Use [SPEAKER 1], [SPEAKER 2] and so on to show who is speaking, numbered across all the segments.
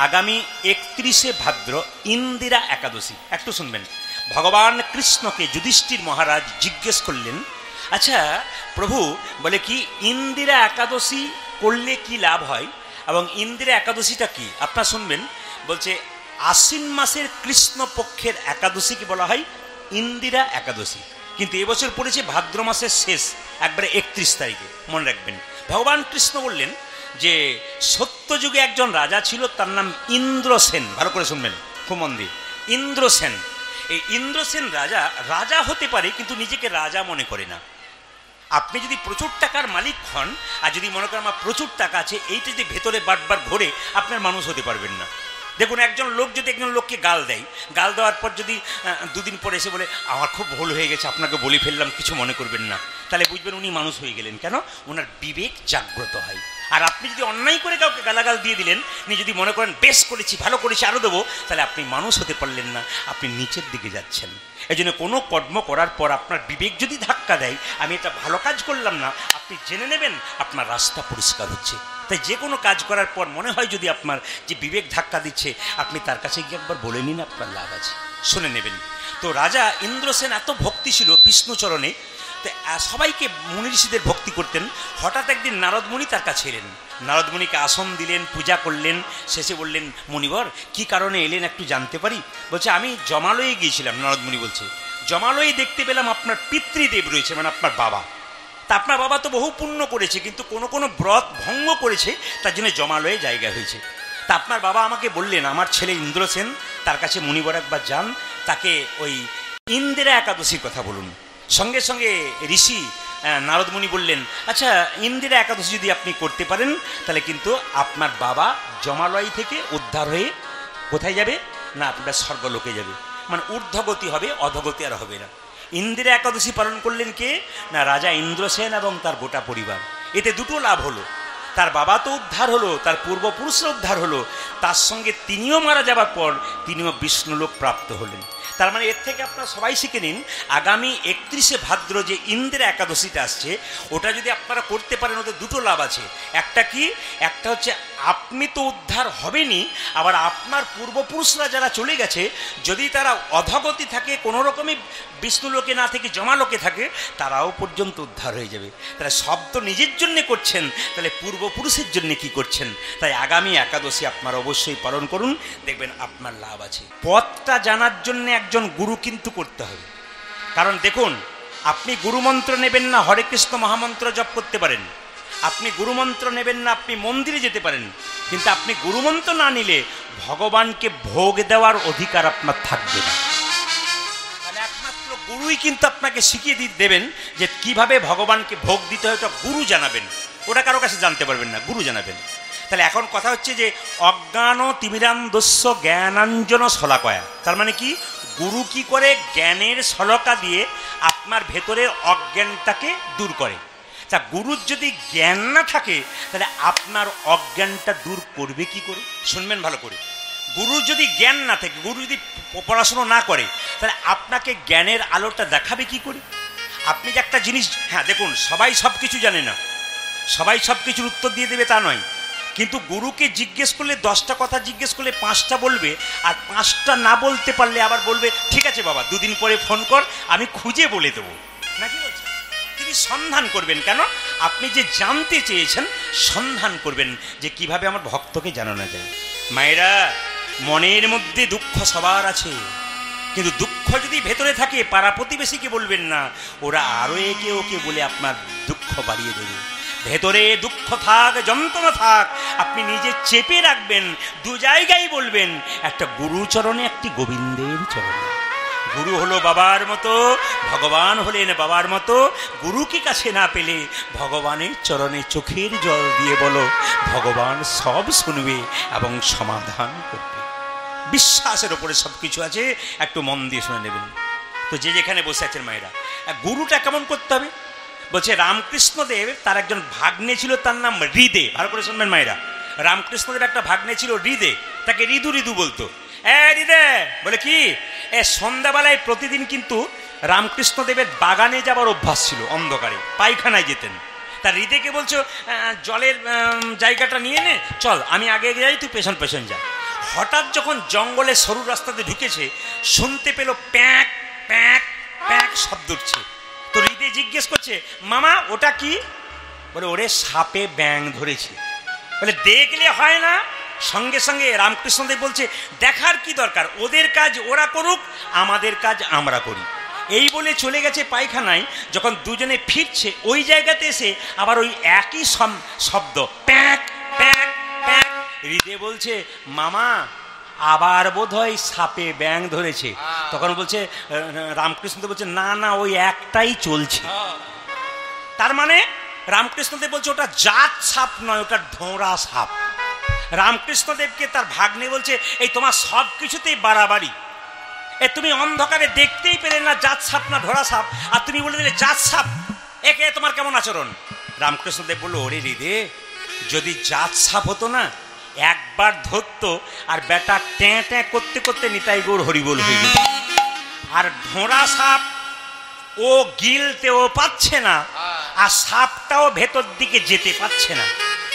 [SPEAKER 1] আগামী 31শে ভাদ্র ইন্দিরা একাদশী। একটু শুনবেন। ভগবান কৃষ্ণকে যুধিষ্ঠির মহারাজ জিজ্ঞেস করলেন, আচ্ছা প্রভু, বলে কি ইন্দিরা একাদশী করলে কি লাভ হয় এবং ইন্দিরা একাদশীটা কি? আপনারা শুনবেন। বলছে আশ্বিন মাসের কৃষ্ণ পক্ষের একাদশীকে বলা হয় ইন্দিরা একাদশী, কিন্তু এবছর পড়েছে ভাদ্র মাসের শেষ, একবারে 31 তারিখে। মনে রাখবেন, ভগবান কৃষ্ণ বললেন যে সত্যযুগে একজন রাজা ছিল, তার নাম ইন্দ্রসেন। ভালো করে শুনবেন, খুব মন দিয়ে। ইন্দ্রসেন, এই ইন্দ্রসেন রাজা রাজা হতে পারে কিন্তু নিজেকে রাজা মনে করে না। আপনি যদি প্রচুর টাকার মালিক হন আর যদি মনে করেন আমার প্রচুর টাকা আছে, এইটা যদি ভেতরে বারবার ঘোরে, আপনার মানুষ হতে পারবেন না। দেখুন, একজন লোক যদি একজন লোককে গাল দেয়, গাল দেওয়ার পর যদি দুদিন পরে এসে বলে আমার খুব ভুল হয়ে গেছে, আপনাকে বলে ফেললাম, কিছু মনে করবেন না, তাহলে বুঝবেন উনি মানুষ হয়ে গেলেন। কেন? ওনার বিবেক জাগ্রত হয়। আর আপনি যদি অন্যায় করে কাউকে গালাগাল দিয়ে দিলেন, আপনি যদি মনে করেন বেশ করেছি, ভালো করেছি, আরও দেবো, তাহলে আপনি মানুষ হতে পারলেন না, আপনি নিচের দিকে যাচ্ছেন। এই জন্য কোনো কর্ম করার পর আপনার বিবেক যদি ধাক্কা দেয় আমি এটা ভালো কাজ করলাম না, আপনি জেনে নেবেন আপনার রাস্তা পরিষ্কার হচ্ছে। তাই যে কোনো কাজ করার পর মনে হয় যদি আপনার যে বিবেক ধাক্কা দিচ্ছে, আপনি তার কাছে গিয়ে একবার বলে নিন, আপনার লাভ আছে, শুনে নেবেন। তো রাজা ইন্দ্রসেন এত ভক্তি ছিল বিষ্ণুচরণে, সবাইকে মুনি ঋষিদের ভক্তি করতেন। হঠাৎ একদিন নারদমুনি তার কাছে এলেন, নারদমুনিকে আসন দিলেন, পূজা করলেন, শেষে বললেন মুনিবর কি কারণে এলেন একটু জানতে পারি? বলছে আমি জমালয়ে গিয়েছিলাম। নারদমুনি বলছে জমালয়ে দেখতে পেলাম আপনার পিতৃদেব রয়েছে, মানে আপনার বাবা। তা আপনার বাবা তো বহু পুণ্য করেছে, কিন্তু কোনো কোনো ব্রত ভঙ্গ করেছে, তার জন্য জমালয়ে জায়গা হয়েছে। তা আপনার বাবা আমাকে বললেন আমার ছেলে ইন্দ্রসেন, তার কাছে মুনিবর একবার যান, তাকে ওই ইন্দিরা একাদশীর কথা বলুন। সঙ্গে সঙ্গে ঋষি নারদমুনি বললেন আচ্ছা ইন্দিরা একাদশী যদি আপনি করতে পারেন তাহলে কিন্তু আপনার বাবা জমালয় থেকে উদ্ধার হয়ে কোথায় যাবে না, আপনার স্বর্গলোকে যাবে, মানে ঊর্ধ্বগতি হবে, অধগতি আর হবে না। ইন্দিরা একাদশী পালন করলেন কে না, রাজা ইন্দ্রসেন এবং তার গোটা পরিবার। এতে দুটো লাভ হলো, তার বাবা তো উদ্ধার হলো, তার পূর্বপুরুষরা উদ্ধার হলো, তার সঙ্গে তিনিও মারা যাবার পর তিনিও বিষ্ণুলোক প্রাপ্ত হলেন। তার মানে এর থেকে আপনারা সবাই শিখে নিন, আগামী 31শে ভাদ্র যে ইন্দিরা একাদশীটা আসছে, ওটা যদি আপনারা করতে পারেন ওতে দুটো লাভ আছে। একটা কি, একটা হচ্ছে আপনি তো উদ্ধার হবেনই, আবার আপনার পূর্বপুরুষরা যারা চলে গেছে যদি তারা অধগতি থাকে, কোনো রকমই বিষ্ণুলোকে না থেকে জমালোকে থাকে, তারাও পর্যন্ত উদ্ধার হয়ে যাবে। তাহলে সব তো নিজের জন্যে করছেন, তাহলে পূর্বপুরুষের জন্য কি করছেন? তাই আগামী একাদশী আপনারা অবশ্যই পালন করুন, দেখবেন আপনার লাভ আছে। পথটা জানার জন্য একজন গুরু কিন্তু করতে হবে। কারণ দেখুন, আপনি গুরুমন্ত্র নেবেন না, হরে কৃষ্ণ মহামন্ত্র জপ করতে পারেন, আপনি গুরুমন্ত্র নেবেন না, আপনি মন্দিরে যেতে পারেন, কিন্তু আপনি গুরুমন্ত্র না নিলে ভগবানকে ভোগ দেওয়ার অধিকার আপনার থাকবে না। মানে একমাত্র গুরুই কিন্তু আপনাকে শিখিয়ে দেবেন যে কিভাবে ভগবানকে ভোগ দিতে হয়, ওটা গুরু জানাবেন, ওটা কারো কাছে জানতে পারবেন না, গুরু জানাবেন। তাহলে এখন কথা হচ্ছে যে অজ্ঞান তিমিরান্ধস্য জ্ঞানাঞ্জন শলাকয়া, তার মানে কি, গুরু কি করে জ্ঞানের শলাকা দিয়ে আপনার ভেতরের অজ্ঞানটাকে দূর করে। তা গুরুর যদি জ্ঞান না থাকে তাহলে আপনার অজ্ঞানটা দূর করবে কি করে? শুনবেন ভালো করে। গুরুর যদি জ্ঞান না থাকে, গুরু যদি পড়াশুনো না করে, তাহলে আপনাকে জ্ঞানের আলোটা দেখাবে কি করে? আপনি যে একটা জিনিস, হ্যাঁ দেখুন, সবাই সব কিছু জানে না, সবাই সব কিছুর উত্তর দিয়ে দেবে তা নয়, কিন্তু গুরুকে জিজ্ঞেস করলে 10টা কথা জিজ্ঞেস করলে 5টা বলবে, আর 5টা না বলতে পারলে আবার বলবে ঠিক আছে বাবা 2 দিন পরে ফোন কর, আমি খুঁজে বলে দেবো। নাকি বলছেন? তিনি সন্ধান করবেন। কেন? আপনি যে জানতে চেয়েছেন সন্ধান করবেন যে কিভাবে আমার ভক্তকে জানানো যায়। মায়েরা, মনের মধ্যে দুঃখ সবার আছে, কিন্তু দুঃখ যদি ভেতরে থাকে পাড়া প্রতিবেশীকে বলবেন না, ওরা আরও একে ওকে বলে আপনার দুঃখ বাড়িয়ে দেবে। ভেতরে দুঃখ থাক, যন্ত্রণা থাক, আপনি নিজে চেপে রাখবেন, 2 জায়গায় বলবেন, একটা গুরুচরণে, একটি গোবিন্দের চরণে। গুরু হলো বাবার মতো, ভগবান হলেন বাবার মতো। গুরুকে কাছে না পেলে ভগবানের চরণে চোখের জল দিয়ে বলো, ভগবান সব শুনবে এবং সমাধান করবে। বিশ্বাসের ওপরে সব কিছু আছে, একটু মন দিয়ে শুনে নেবেন। তো যে যেখানে বসে আছেন মায়েরা, গুরুটা কেমন করতে হবে? বলছে রামকৃষ্ণদেব তার একজন ভাগ্নে ছিল, তার নাম হৃদে। ভালো করে শুনবেন মায়েরা, রামকৃষ্ণদেব একটা ভাগ্নে ছিল হৃদে, তাকে ঋদু ঋদু বলতো। হৃদে বলে কি, সন্ধ্যাবেলায় প্রতিদিন কিন্তু রামকৃষ্ণদেবের বাগানে যাবার অভ্যাস ছিল, অন্ধকারে পায়খানায় যেতেন। তার হৃদয়কে বলছো জলের জায়গাটা নিয়ে নে, চল আমি আগে যাই, তুই পেছন পেছন যা। হঠাৎ যখন জঙ্গলে সরু রাস্তাতে ঢুকেছে, শুনতে পেল প্যাঁক প্যাঁক প্যাঁক শব্দ উঠছে। তো হৃদয় জিজ্ঞেস করছে, মামা ওটা কি? বলে, ওরে সাপে ব্যাং ধরেছে। বলে, দেখলে হয় না? সঙ্গে সঙ্গে রামকৃষ্ণদেব বলছে, দেখার কি দরকার, ওদের কাজ ওরা করুক, আমাদের কাজ আমরা করি। এই বলে চলে গেছে পায়খানায়। যখন দুজনে ফিরছে ওই জায়গাতে এসে আবার ওই একই শব্দ প্যাঁক প্যাঁক প্যাঁক। হৃদয় বলছে, মামা আবার বোধহয় সাপে ব্যাং ধরেছে। তখন বলছে রামকৃষ্ণদেব বলছে, না না ওই একটাই চলছে। তার মানে রামকৃষ্ণদেব বলছে ওটা জাত সাপ নয়, ওটা ঢোঁড়া সাপ। রামকৃষ্ণদেবকে তার ভাগ্নে বলছে, এই তোমার সব কিছুতেই বাড়াবাড়ি, তুমি অন্ধকারে দেখতেই পেলে না জাত সাপ না ঢোড়া সাপ, আর তুমি বলে দিলে জাত সাপ, একে তোমার কেমন আচরণ? রামকৃষ্ণদেব বললো, ওরে হৃদে, যদি জাত সাপ হতো না একবার ধরতো আর বেটা ট্যাঁ ট্যাঁ করতে করতে নিতাই গৌর হরিবোল হয়ে যেত। আর ঢোঁড়া সাপ ও গিলতেও পাচ্ছে না, আর সাপটাও ভেতর দিকে যেতে পারছে না।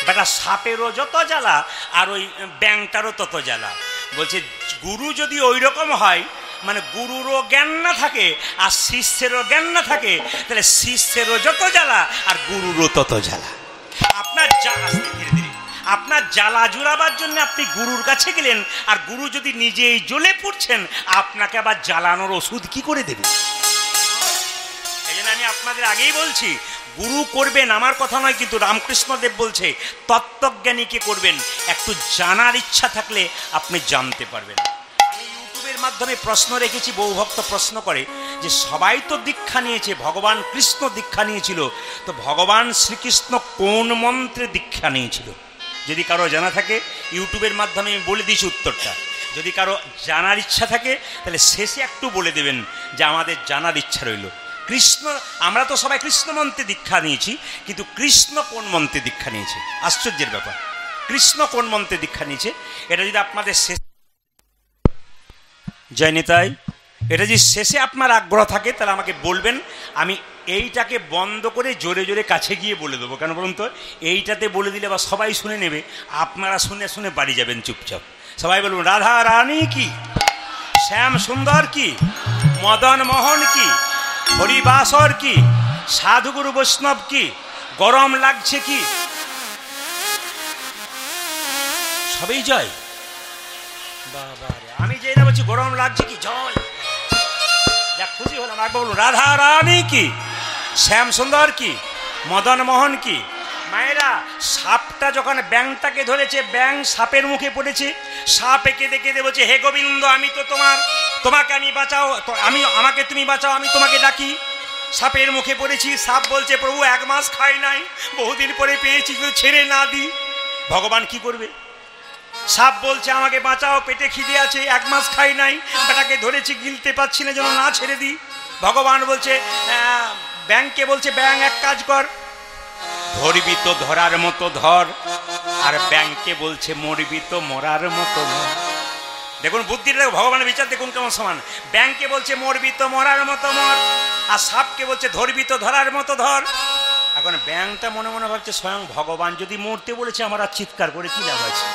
[SPEAKER 1] বেটা সাপেরও যত জ্বালা আর ওই ব্যাংটারও তত জ্বালা। বলছে গুরু যদি ওই রকম হয়, মানে গুরুরও জ্ঞান না থাকে আর শিষ্যেরও জ্ঞান না থাকে, তাহলে শিষ্যেরও যত জ্বালা আর গুরুরও তত জ্বালা। আপনার ধীরে ধীরে আপনার জ্বালা জুড়াবার জন্য আপনি গুরুর কাছে গেলেন, আর গুরু যদি নিজেই জ্বলে পড়ছেন, আপনাকে আবার জ্বালানোর ওষুধ কি করে দেবে? এই জন্য আমি আপনাদের আগেই বলছি, গুরু করবেন আমার কথা নয়, কিন্তু রামকৃষ্ণদেব বলছে তত্ত্বজ্ঞানীকে করবেন। একটু জানার ইচ্ছা থাকলে আপনি জানতে পারবেন। আমি ইউটিউবের মাধ্যমে প্রশ্ন রেখেছি, বহু ভক্ত প্রশ্ন করে যে সবাই তো দীক্ষা নিয়েছে, ভগবান কৃষ্ণ দীক্ষা নিয়েছিল, তো ভগবান শ্রীকৃষ্ণ কোন মন্ত্রে দীক্ষা নিয়েছিল? যদি কারো জানা থাকে ইউটিউবের মাধ্যমে আমি বলে দিয়েছি উত্তরটা। যদি কারো জানার ইচ্ছা থাকে তাহলে শেষে একটু বলে দেবেন যে আমাদের জানার ইচ্ছা রইল। কৃষ্ণ, আমরা তো সবাই কৃষ্ণ মন্ত্রে দীক্ষা নিয়েছি, কিন্তু কৃষ্ণ কোন মন্ত্রে দীক্ষা নিয়েছে? আশ্চর্যের ব্যাপার, কৃষ্ণ কোন মন্ত্রে দীক্ষা নিয়েছে এটা যদি আপনাদের শেষ জয় নিতাই, এটা যদি শেষে আপনার আগ্রহ থাকে তাহলে আমাকে বলবেন, আমি এইটাকে বন্ধ করে জোরে জোরে কাছে গিয়ে বলে দেবো। কেন বলুন তো? এইটাতে বলে দিলে বা সবাই শুনে নেবে, আপনারা শুনে শুনে বাড়ি যাবেন চুপচাপ। সবাই বলুন, রাধা রানী কি, শ্যাম সুন্দর কি, মদন মোহন কি, হরিবাসর কি, সাধুগুরু বৈষ্ণব কি, গরম লাগছে কি, সবই জয়। বাবা আমি যেই না বলছি গরম লাগছে কি, জয়। যা খুশি হলাম, একবার বলুন রাধা রানী কি, শ্যাম সুন্দর কি, মদন মোহন কি। মায়েরা, সাপটা যখন ব্যাংটাকে ধরেছে, ব্যাং সাপের মুখে পড়েছে, সাপ কেঁদে কেঁদে বলছে, হে গোবিন্দ, আমি তো তোমাকে আমি বাঁচাও, আমাকে তুমি বাঁচাও, আমি তোমাকে ডাকি। সাপের মুখে পড়েছি, সাপ বলছে, প্রভু 1 মাস খাই নাই, বহুদিন পরে পেয়েছি, কিন্তু ছেড়ে না দিই। ভগবান কি করবে? সাপ বলছে, আমাকে বাঁচাও, পেটে খিদে আছে, 1 মাস খাই নাই, বেটাকে ধরেছি, গিলতে পারছি না, যেন না ছেড়ে দিই। ভগবান বলছে, ব্যাংকে বলছে, ব্যাং এক কাজ কর, ধরবি তো ধরার মতো ধর, আর ব্যাংকে বলছে মরবি তো মরার মতো মর। দেখুন বুদ্ধিটা, ভগবানের বিচার দেখুন কেমন সমান। ব্যাংকে বলছে মরবি তো মরার মতো মর, আর সাপকে বলছে ধরবি তো ধরার মতো ধর। এখন ব্যাংটা মনে মনে ভাবছে, স্বয়ং ভগবান যদি মরতে বলেছে, আমার আর চিৎকার করে কি লাভ আছে,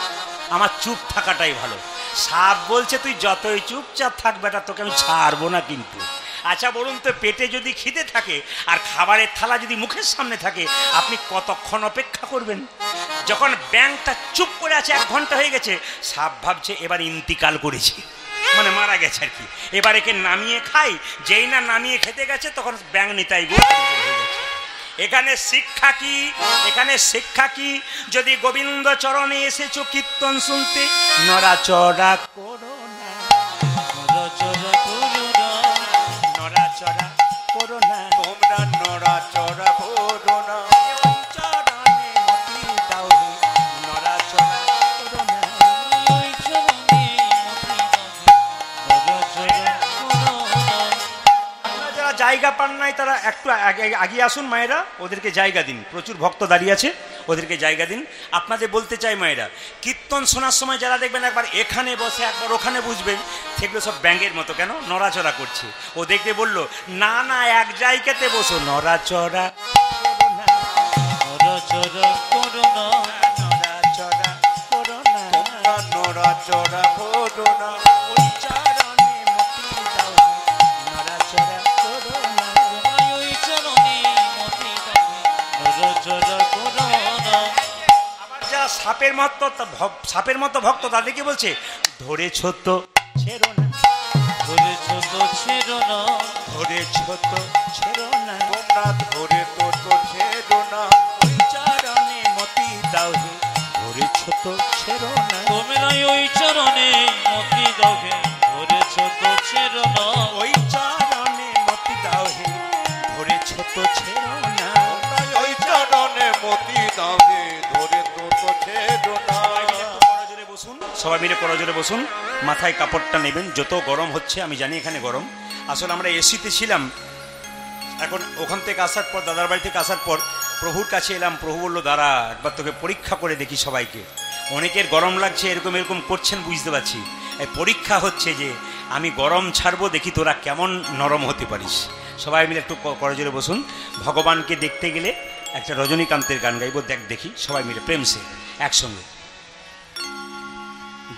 [SPEAKER 1] আমার চুপ থাকাটাই ভালো। সাপ বলছে, তুই যতই চুপচাপ থাক বেটা, তোকে আমি ছাড়বো না কিন্তু। আচ্ছা বলুন তো, পেটে যদি খিদে থাকে আর খাবারের থালা যদি মুখের সামনে থাকে, আপনি কতক্ষণ অপেক্ষা করবেন? যখন ব্যাংটা চুপ করে আছে, 1 ঘন্টা হয়ে গেছে, সাপ ভাবছে এবার ইন্তিকাল করেছি, মানে মারা গেছে আর কি, এবার একে নামিয়ে খাই। যেই না নামিয়ে খেতে গেছে, তখন ব্যাং নিতাই গো হয়ে গেছে। এখানে শিক্ষা কি? এখানে শিক্ষা কি? যদি গোবিন্দ চরণে এসেছো কীর্তন শুনতে, নড়াচড়া করো না, নড়াচড়া করো না, নড়াচড়া করো না, তোমরা নড়াচড়া করো না, চরণে মতি দাও, নড়াচড়া করো না, চরণে মতি দাও, নড়াচড়া। যারা জায়গা পান নাই তারা একটু আগিয়ে আসুন মায়েরা, ওদেরকে জায়গা দিন, প্রচুর ভক্ত দাঁড়িয়ে আছে, ওদেরকে জায়গা দিন। আপনাদের বলতে চাই মায়েরা, কীর্তন শোনার সময় যারা দেখবেন একবার এখানে বসে একবার ওখানে বুঝবেন, সেগুলো সব ব্যাঙের মতো কেন নড়াচড়া করছে। ও দেখতে বললো, না না এক জায়গাতে বসো, নড়াচড়া করো না, নড়াচড়া করো না, নড়াচড়া করো না, নড়াচড়া
[SPEAKER 2] নড়াচড়া করো না,
[SPEAKER 1] ওই চরণে মতি দাও হে, নড়াচড়া করো না।
[SPEAKER 3] ওই চরণে মতি দাও হে, নড়াচড়া করো না।
[SPEAKER 1] আবার যা সাপের মতো ভক্ত তাদের কি বলছে, ধরেছ তো ছেড়ো না,
[SPEAKER 3] ধরেছ তো ছেড়ো না,
[SPEAKER 1] ধরেছ তো ছেড়ো না।
[SPEAKER 2] তোমরা ধরে তো ছেড়ো না,
[SPEAKER 1] ওই চরণে মতি দাও হে, ধরেছ তো ছেড়ো না।
[SPEAKER 3] তোমরা ওই চরণে মতি দাও হে, ধরেছ তো ছেড়ো না।
[SPEAKER 1] ওই চরণে মতি দাও হে, ধরেছ তো ছেড়ো না।
[SPEAKER 2] ওই চরণে মতি দাও হে, ধরে তো ছেড়ো না।
[SPEAKER 1] সবাই মিলে করজোরে বসুন, মাথায় কাপড়টা নেবেন। যত গরম হচ্ছে আমি জানি এখানে গরম, আসলে আমরা এসিতে ছিলাম। এখন ওখান থেকে আসার পর, দাদার বাড়ি থেকে আসার পর প্রভুর কাছে এলাম। প্রভু বললো, দাঁড়া একবার তোকে পরীক্ষা করে দেখি সবাইকে। অনেকের গরম লাগছে, এরকম এরকম করছেন বুঝতে পারছি। এই পরীক্ষা হচ্ছে যে আমি গরম ছাড়বো, দেখি তোরা কেমন নরম হতে পারিস। সবাই মিলে একটু করজোরে বসুন। ভগবানকে দেখতে গেলে একটা রজনীকান্তের গান গাইব, দেখি সবাই মিলে প্রেম সে একসঙ্গে।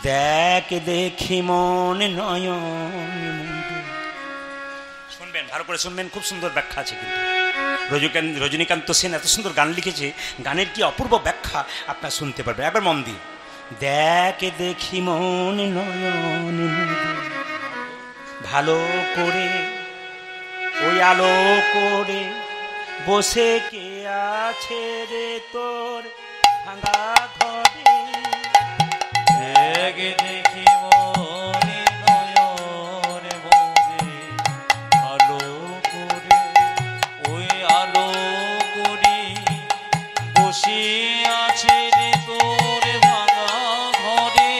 [SPEAKER 1] দেখ দেখি মন নয়ন, শুনবেন ভালো করে শুনবেন, খুব সুন্দর ব্যাখ্যা আছে কিন্তু। রজনীকান্ত সেন এত সুন্দর গান লিখেছে, গানের কি অপূর্ব ব্যাখ্যা আপনার শুনতে পারবেন। একবার মন দিয়ে দেখ দেখি মন নয়ন, ভালো করে ওই আলো করে বসে কে আছে রে তোর ভাঙা ঘরে।
[SPEAKER 3] এক দেখি মনে নয়ন ভরে, আলো করে ওই আলো করে বসে আছে রে তোর ভাঙা ঘরে।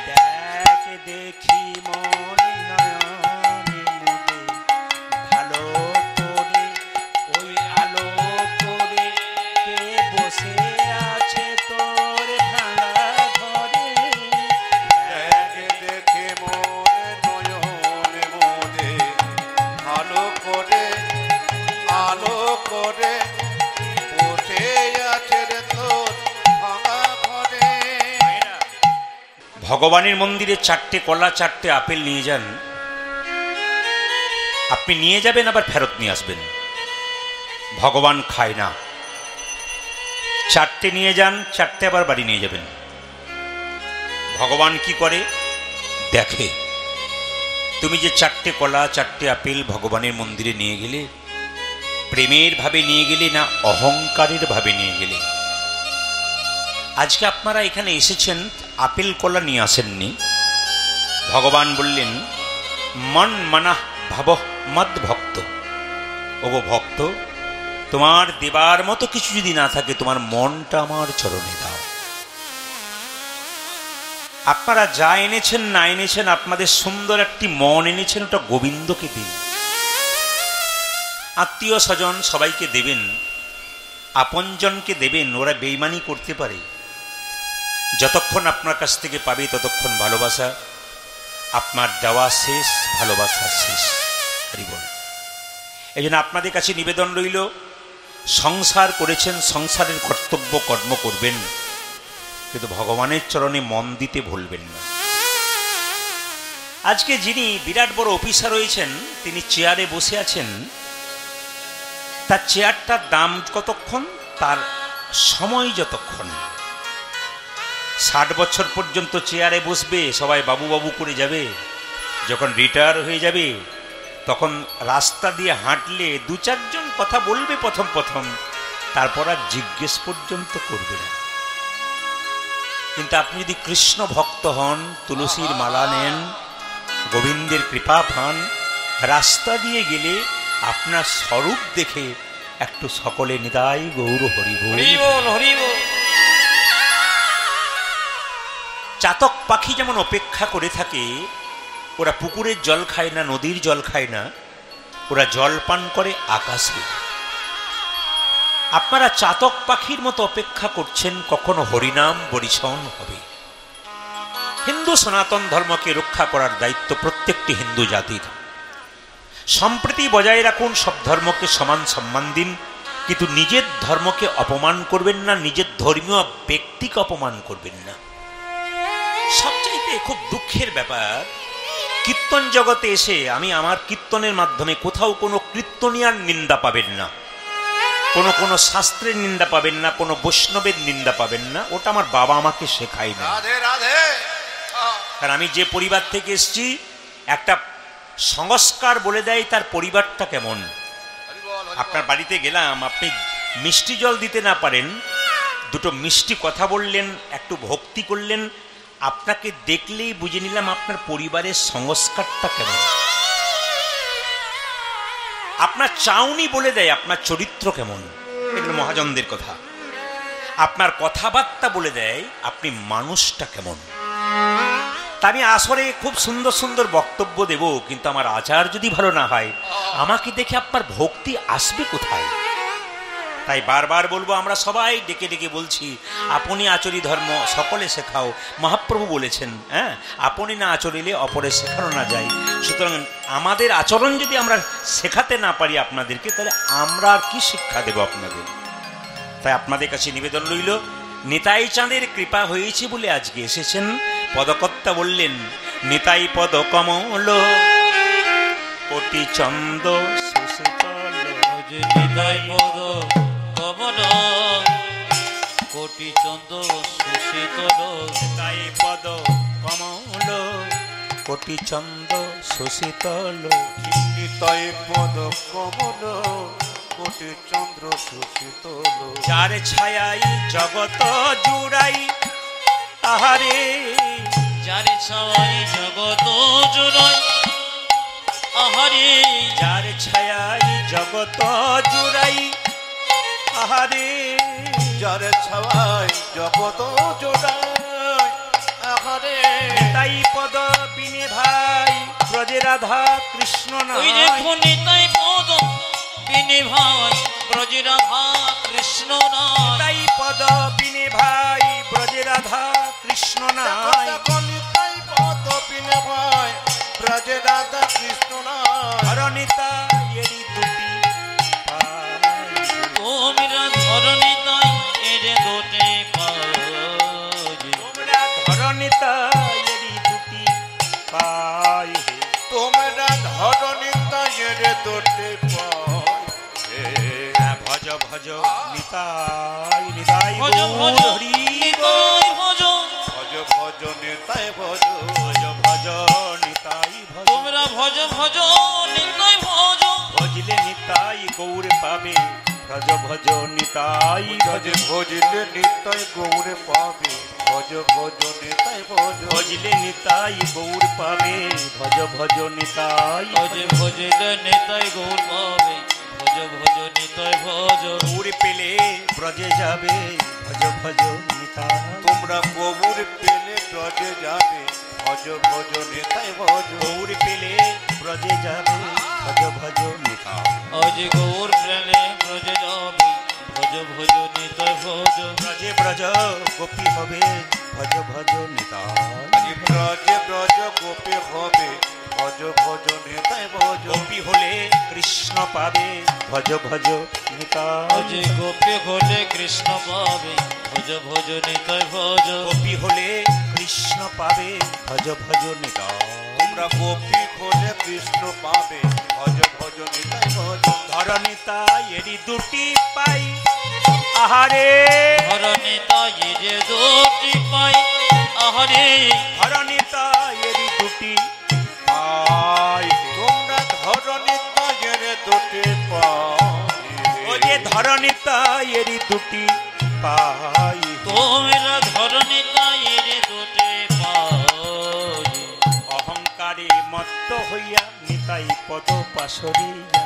[SPEAKER 1] দেখ দেখি মন নয়নে ভালো করে ওই আলো করে কে বসে আছে তোর ভাঙা ঘরে।
[SPEAKER 2] দেখে মনে নয়নে মনে, ভালো করে আলো করে বসে আছে রে তোর ভাঙা ঘরে।
[SPEAKER 1] ভগবানের মন্দিরে 4টে কলা 4টে আপেল নিয়ে যান, আপনি নিয়ে যাবেন আবার ফেরত নিয়ে আসবেন। ভগবান খায় না। 4টে নিয়ে যান, 4টে আবার বাড়ি নিয়ে যাবেন। ভগবান কি করে দেখে, তুমি যে 4টে কলা 4টে আপেল ভগবানের মন্দিরে নিয়ে গেলে, প্রেমের ভাবে নিয়ে গেলে না অহংকারের ভাবে নিয়ে গেলে। আজকে আপনারা এখানে এসেছেন, আপেল কলা নিয়ে আসেননি। ভগবান বললেন, মন মানাহ ভাব মদ ভক্ত। ওগো ভক্ত, তোমার দেবার মতো কিছু যদি না থাকে, তোমার মনটা আমার চরণে দাও। আপনারা যা এনেছেন না এনেছেন, আপনাদের সুন্দর একটি মন এনেছেন, ওটা গোবিন্দকে দিন। আত্মীয় স্বজন সবাইকে দেবেন, আপনজনকে দেবেন, ওরা বেইমানি করতে পারে। যতক্ষণ আপনার কাছ থেকে পাবে ততক্ষণ ভালোবাসা, আপনার দেওয়া শেষ, ভালোবাসা শেষ। হরিবল। এই জন্য আপনাদের কাছে নিবেদন রইল, সংসার করেছেন, সংসারের কর্তব্য কর্ম করবেন, কিন্তু ভগবানের চরণে মন দিতে ভুলবেন না। আজকে যিনি বিরাট বড় অফিসার হয়েছেন, তিনি চেয়ারে বসে আছেন, তার চেয়ারটার দাম কতক্ষণ, তার সময় যতক্ষণ। 60 বছর পর্যন্ত চেয়ারে বসবে, সবাই বাবু বাবু করে যাবে। যখন রিটায়ার হয়ে যাবে, তখন রাস্তা দিয়ে হাঁটলে 2-4 জন কথা বলবে প্রথম প্রথম, তারপর আর জিজ্ঞেস পর্যন্ত করবে না। কিন্তু আপনি যদি কৃষ্ণ ভক্ত হন, তুলসীর মালা নেন, গোবিন্দের কৃপা পান, রাস্তা দিয়ে গেলে আপনার স্বরূপ দেখে একটু সকলে নিতাই গৌর হরি বল। চাতক পাখি যেমন অপেক্ষা করে থাকে, ওরা পুকুরের জল খায় না, নদীর জল খায় না, ওরা জল পান করে আকাশে। আপনারা চাতক পাখির মতো অপেক্ষা করছেন কখনো হরিনাম বরিশন হবে। হিন্দু সনাতন ধর্মকে রক্ষা করার দায়িত্ব প্রত্যেকটি হিন্দু জাতির। সম্প্রীতি বজায় রাখুন, সব ধর্মকে সমান সম্মান দিন, কিন্তু নিজের ধর্মকে অপমান করবেন না, নিজের ধর্মীয় ব্যক্তিকে অপমান করবেন না। সব এ খুব দুঃখের ব্যাপার, কীর্তন জগতে এসে আমি আমার কীর্তনের মাধ্যমে কোথাও কোনো কীর্তনিয়ার নিন্দা পাবেন না, কোনো শাস্ত্রের নিন্দা পাবেন না, কোনো বৈষ্ণবের নিন্দা পাবেন না। ওটা আমার বাবা আমাকে শেখায় না।
[SPEAKER 2] রাধে রাধে।
[SPEAKER 1] কারণ আমি যে পরিবার থেকে এসেছি, একটা সংস্কার বলে দেয় তার পরিবারটা কেমন। আপনার বাড়িতে গেলাম, আপনি মিষ্টি জল দিতে না পারেন, দুটো মিষ্টি কথা বললেন, একটু ভক্তি করলেন, আপনাকে দেখলেই বুঝে নিলাম আপনার পরিবারের সংস্কারটা কেমন। আপনার চাউনি বলে দেয় আপনার চরিত্র কেমন। এগুলো মহাজনদের কথা। আপনার কথাবার্তা বলে দেয় আপনি মানুষটা কেমন। তা আমি আসরে খুব সুন্দর সুন্দর বক্তব্য দেব, কিন্তু আমার আচার যদি ভালো না হয়, আমাকে দেখে আপনার ভক্তি আসবে কোথায়? তাই বারবার বলবো, আমরা সবাই ডেকে ডেকে বলছি, আপনি আচরি ধর্ম সকলে শেখাও। মহাপ্রভু বলেছেন, হ্যাঁ, আপনি না আচরিলে অপরে শেখানো না যায়। সুতরাং আমাদের আচরণ যদি আমরা শেখাতে না পারি আপনাদেরকে, তাহলে আমরা আর কি শিক্ষা দেব আপনাদের? তাই আপনাদের কাছে নিবেদন রইল, নিতাই চাঁদের কৃপা হয়েছে বলে আজকে এসেছেন। পদকর্তা বললেন, নিতাই পদ কমল কোটি চন্দ সুশীতল।
[SPEAKER 3] নিতাই পদ কমল কোটি চন্দ সুশীতল।
[SPEAKER 1] নিতাই পদ কমল কোটি চন্দ সুশীতল।
[SPEAKER 2] নিতাই পদ কমল কোটি চন্দ্র সুশীতল।
[SPEAKER 1] যার ছায়াই জগত জুড়াই আহারে।
[SPEAKER 3] যার ছায়াই জগত জুড়াই আহারে।
[SPEAKER 1] যার ছায়াই জগত জুড়াই আহারে।
[SPEAKER 2] যার ছাওয়াই জগত জোড়ায় আহারে।
[SPEAKER 1] নিতাই পদ বিনে ভাই ব্রজে রাধা কৃষ্ণ
[SPEAKER 3] ওই
[SPEAKER 1] নয়।
[SPEAKER 3] দেখো নিতাই পদ বিনে ভাই ব্রজে রাধা কৃষ্ণ নয়।
[SPEAKER 1] নিতাই পদ বিনে ভাই ব্রজে রাধা কৃষ্ণ নয়।
[SPEAKER 2] দেখো নিতাই পদ বিনে ভাই ব্রজে রাধা কৃষ্ণ নয়।
[SPEAKER 1] ধরণিতা এরি দুটি পাই।
[SPEAKER 3] তোমরা ধরণী তাই এরে দোটে পাই।
[SPEAKER 1] তোমরা ধরণিতা এরি দুটি পাই।
[SPEAKER 2] তোমরা ধরণিতায়ের দোটে পায়।
[SPEAKER 1] ভজ ভজ নিতাই নিতাই
[SPEAKER 3] ভজ ভজ
[SPEAKER 1] গৌর হরি
[SPEAKER 3] নিতাই ভজ।
[SPEAKER 2] ভজ ভজ নিতাই ভজ।
[SPEAKER 1] ভজ ভজ নিতাই ভজ।
[SPEAKER 3] তোমরা ভজ ভজ নিতাই ভজ।
[SPEAKER 1] ভজলে নিতাই গৌর পাবে। ভজ ভজ নিতাই ভজ।
[SPEAKER 2] ভজ ভজলে নিতাই গৌরে পাবে। ভজ ভজ নিতাই ভজ।
[SPEAKER 1] ভজলে নিতাই গৌর পাবে। ভজ ভজ নিতাই
[SPEAKER 3] ভজ ভজলে নিতাই গৌর পাবে। ভজ ভজ নিতাই ভজ।
[SPEAKER 1] গৌর পেলে ব্রজে যাবে। ভজ ভজ নিতাই।
[SPEAKER 2] তোমরা গৌর পেলে ব্রজে যাবে। ভজ ভজ নিতাই ভজ।
[SPEAKER 1] গৌর পেলে ব্রজে যাবে। ভজ ভজ নিতাই।
[SPEAKER 3] আজ গৌর প্রেমে ব্রজে যাবে। ভজ ভজ নিতাই ভজ।
[SPEAKER 1] ব্রজে ব্রজ গোপী হবে। ভজ ভজ নিতাই।
[SPEAKER 2] ব্রজে ব্রজ গোপী হবে। ভজ ভজ নিতাই ভজ।
[SPEAKER 1] গোপী হলে কৃষ্ণ পাবে। ভজ ভজ নিতাই।
[SPEAKER 3] আজ গোপে হলে কৃষ্ণ পাবে। ভজ ভজ নিতাই ভজ।
[SPEAKER 1] গোপী হলে কৃষ্ণ পাবে। ভজ ভজ নিতাই।
[SPEAKER 2] তোমরা গোপী খোলে কৃষ্ণ পাবে। ভজ ভজ নিতাই ভজ।
[SPEAKER 1] ধরণিতা এরি দুটি পাই আহারে।
[SPEAKER 3] ধরণী তাই যে দুটি পাই আহারে।
[SPEAKER 1] ধরণিতা এরি দুটি পাই।
[SPEAKER 2] তোমরা ধরণিতায়ের দোটে পায়।
[SPEAKER 1] ও যে ধরণিতা এরি দুটি পাই।
[SPEAKER 3] তোমরা ধরণী তাই রে দুটি পাই।
[SPEAKER 1] অহংকারে মত্ত হইয়া নিতাই পদ পাশরিয়া।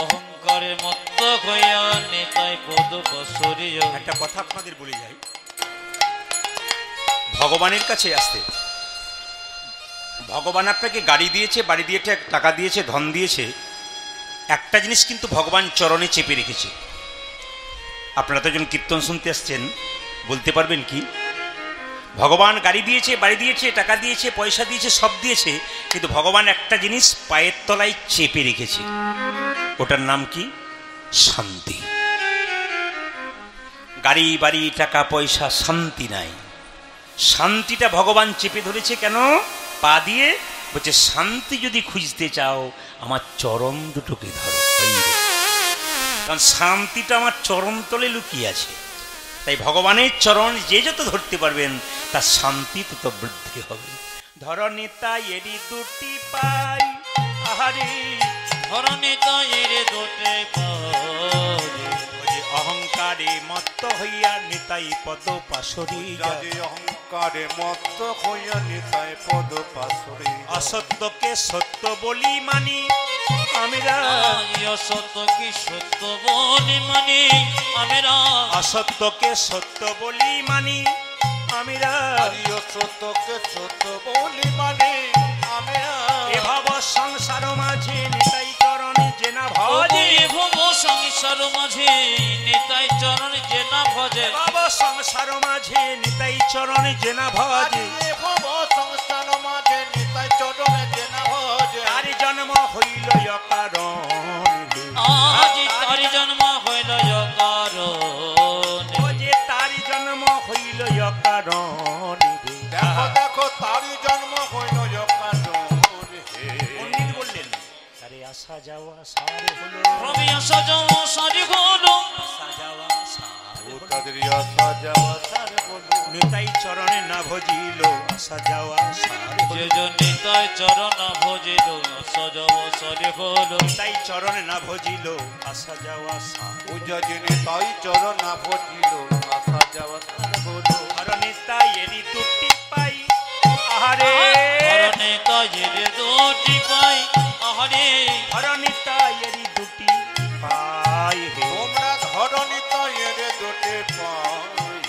[SPEAKER 3] অহংকারে মত্ত হইয়া নিতাই পদ পাশরিয়া।
[SPEAKER 1] একটা কথা আপনাদের বলে যাই, ভগবানের কাছে আসতে, ভগবান আপনাকে গাড়ি দিয়েছে, বাড়ি দিয়েছে, টাকা দিয়েছে, ধন দিয়েছে, একটা জিনিস কিন্তু ভগবান চরণে চেপে রেখেছে। আপনারা তো একজন কীর্তন শুনতে আসছেন, বলতে পারবেন কি? ভগবান গাড়ি দিয়েছে, বাড়ি দিয়েছে, টাকা দিয়েছে, পয়সা দিয়েছে, সব দিয়েছে, কিন্তু ভগবান একটা জিনিস পায়ের তলায় চেপে রেখেছে। ওটার নাম কি? শান্তি। গাড়ি বাড়ি টাকা পয়সা শান্তি নাই। শান্তিটা ভগবান চেপে ধরেছে কেন? পা দিয়ে বলছে, শান্তি যদি খুঁজতে চাও আমার চরণ দুটোকে ধরো। কারণ শান্তিটা আমার চরণ তলে লুকিয়ে আছে। তাই ভগবানের চরণ যে যত ধরতে পারবেন তার শান্তি তত বৃদ্ধি হবে। ধরণী তাই এরি দুটি পাই, আহারে
[SPEAKER 3] ধরণী তাইর দুটি পাই,
[SPEAKER 1] অহংকারে মত্ত হইয়া নিতাই পদ পাশরি
[SPEAKER 2] যাদে অহংকারে মত্ত হইয়া নিতাই পদ পাশরি।
[SPEAKER 1] অসত্যকে সত্য বলি মানি আমরা,
[SPEAKER 3] অসত্য কি সত্য বলি মানি আমরা,
[SPEAKER 1] অসত্যকে সত্য বলি মানি আমরা,
[SPEAKER 2] আরিয় সত্যকে সত্য বলি মানে আমরা।
[SPEAKER 1] এভাব সংসার মাঝে নিতাই চরণে যে না ভজে,
[SPEAKER 3] ভব সংসার মাঝে নিতাই চরণ যে না ভজে,
[SPEAKER 1] এভাব সংসার মাঝে নিতাই চরণে যে না ভজে,
[SPEAKER 2] ভব সংসার মাঝে নিতাই চরণে যে না ভজে।
[SPEAKER 1] তার জন্ম হইল অকারণ,
[SPEAKER 3] আজ তার জন্ম হইল অকারণ,
[SPEAKER 1] যে তার জন্ম হইল অকারণ।
[SPEAKER 2] দেখো দেখো তারই জন্ম হইল অকারণ।
[SPEAKER 1] পণ্ডিত বললেন, তারে আসা যাওয়া সারে হলো,
[SPEAKER 3] প্রভু আসা যাওয়া সারি হলো,
[SPEAKER 1] আসা যাওয়া সারে হলো।
[SPEAKER 2] তাদের আসা যাওয়া তার বলো।
[SPEAKER 1] নিতাই চরণে না ভজিল, আসা যাওয়া সারে
[SPEAKER 3] যে
[SPEAKER 1] হলো।
[SPEAKER 3] জন নিতাই চরণ ভজিল, আসা যাওয়া সারি হলো।
[SPEAKER 1] নিতাই চরণে না ভজিল, আসা যাওয়া সারে হলো।
[SPEAKER 2] পূজা যিনি তাই চরণ না ভজিল, আসা যাওয়া তার বলো।
[SPEAKER 1] আর নিতাই এরি দুটি পাই, আহারে
[SPEAKER 3] ধরণী তাইর দুটি পাই, আহারে
[SPEAKER 1] আর নিতাই এরি দুটি পাই হে।
[SPEAKER 2] তোমরা ধরণী তাইয়ের দুটি পাই।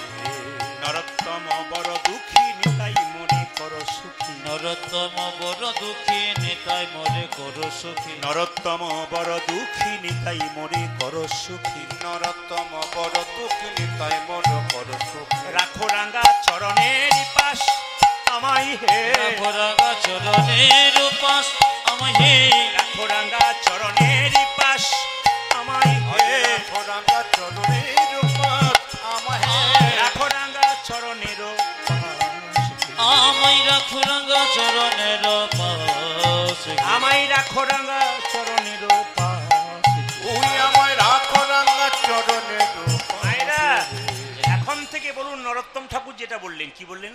[SPEAKER 1] নরোত্তম বড় দুঃখী নিতাই মনে কর সুখী,
[SPEAKER 3] নরোত্তম বড় দুঃখী নিতাই মরে করো সুখী,
[SPEAKER 1] নরোত্তম বড় দুঃখী নিতাই মনে কর সুখী।
[SPEAKER 2] নরোত্তম বড় দুঃখিনী তাই মন কর সুখী।
[SPEAKER 1] রাখো রাঙ্গা চরণের পাশ আমায় হে,
[SPEAKER 3] রাখা চরণের উপাস আমাহে,
[SPEAKER 1] রাখো রাঙ্গা চরণের পাশ আমায় হে,
[SPEAKER 2] রাখো রাঙ্গা চরণের উপাস আমাহে।
[SPEAKER 1] রাখো রাঙ্গা চরণের পাশ,
[SPEAKER 3] আমায় রাখো রাঙ্গা চরণের পাশ,
[SPEAKER 1] আমায় রাখো রাঙ্গা চরণের পাশ।
[SPEAKER 2] ওই আমায় রাখো রাঙ্গা চরণের
[SPEAKER 1] মায়েরা,
[SPEAKER 2] উপাস।
[SPEAKER 1] এখন থেকে বলুন নরোত্তম ঠাকুর যেটা বললেন, কি বললেন?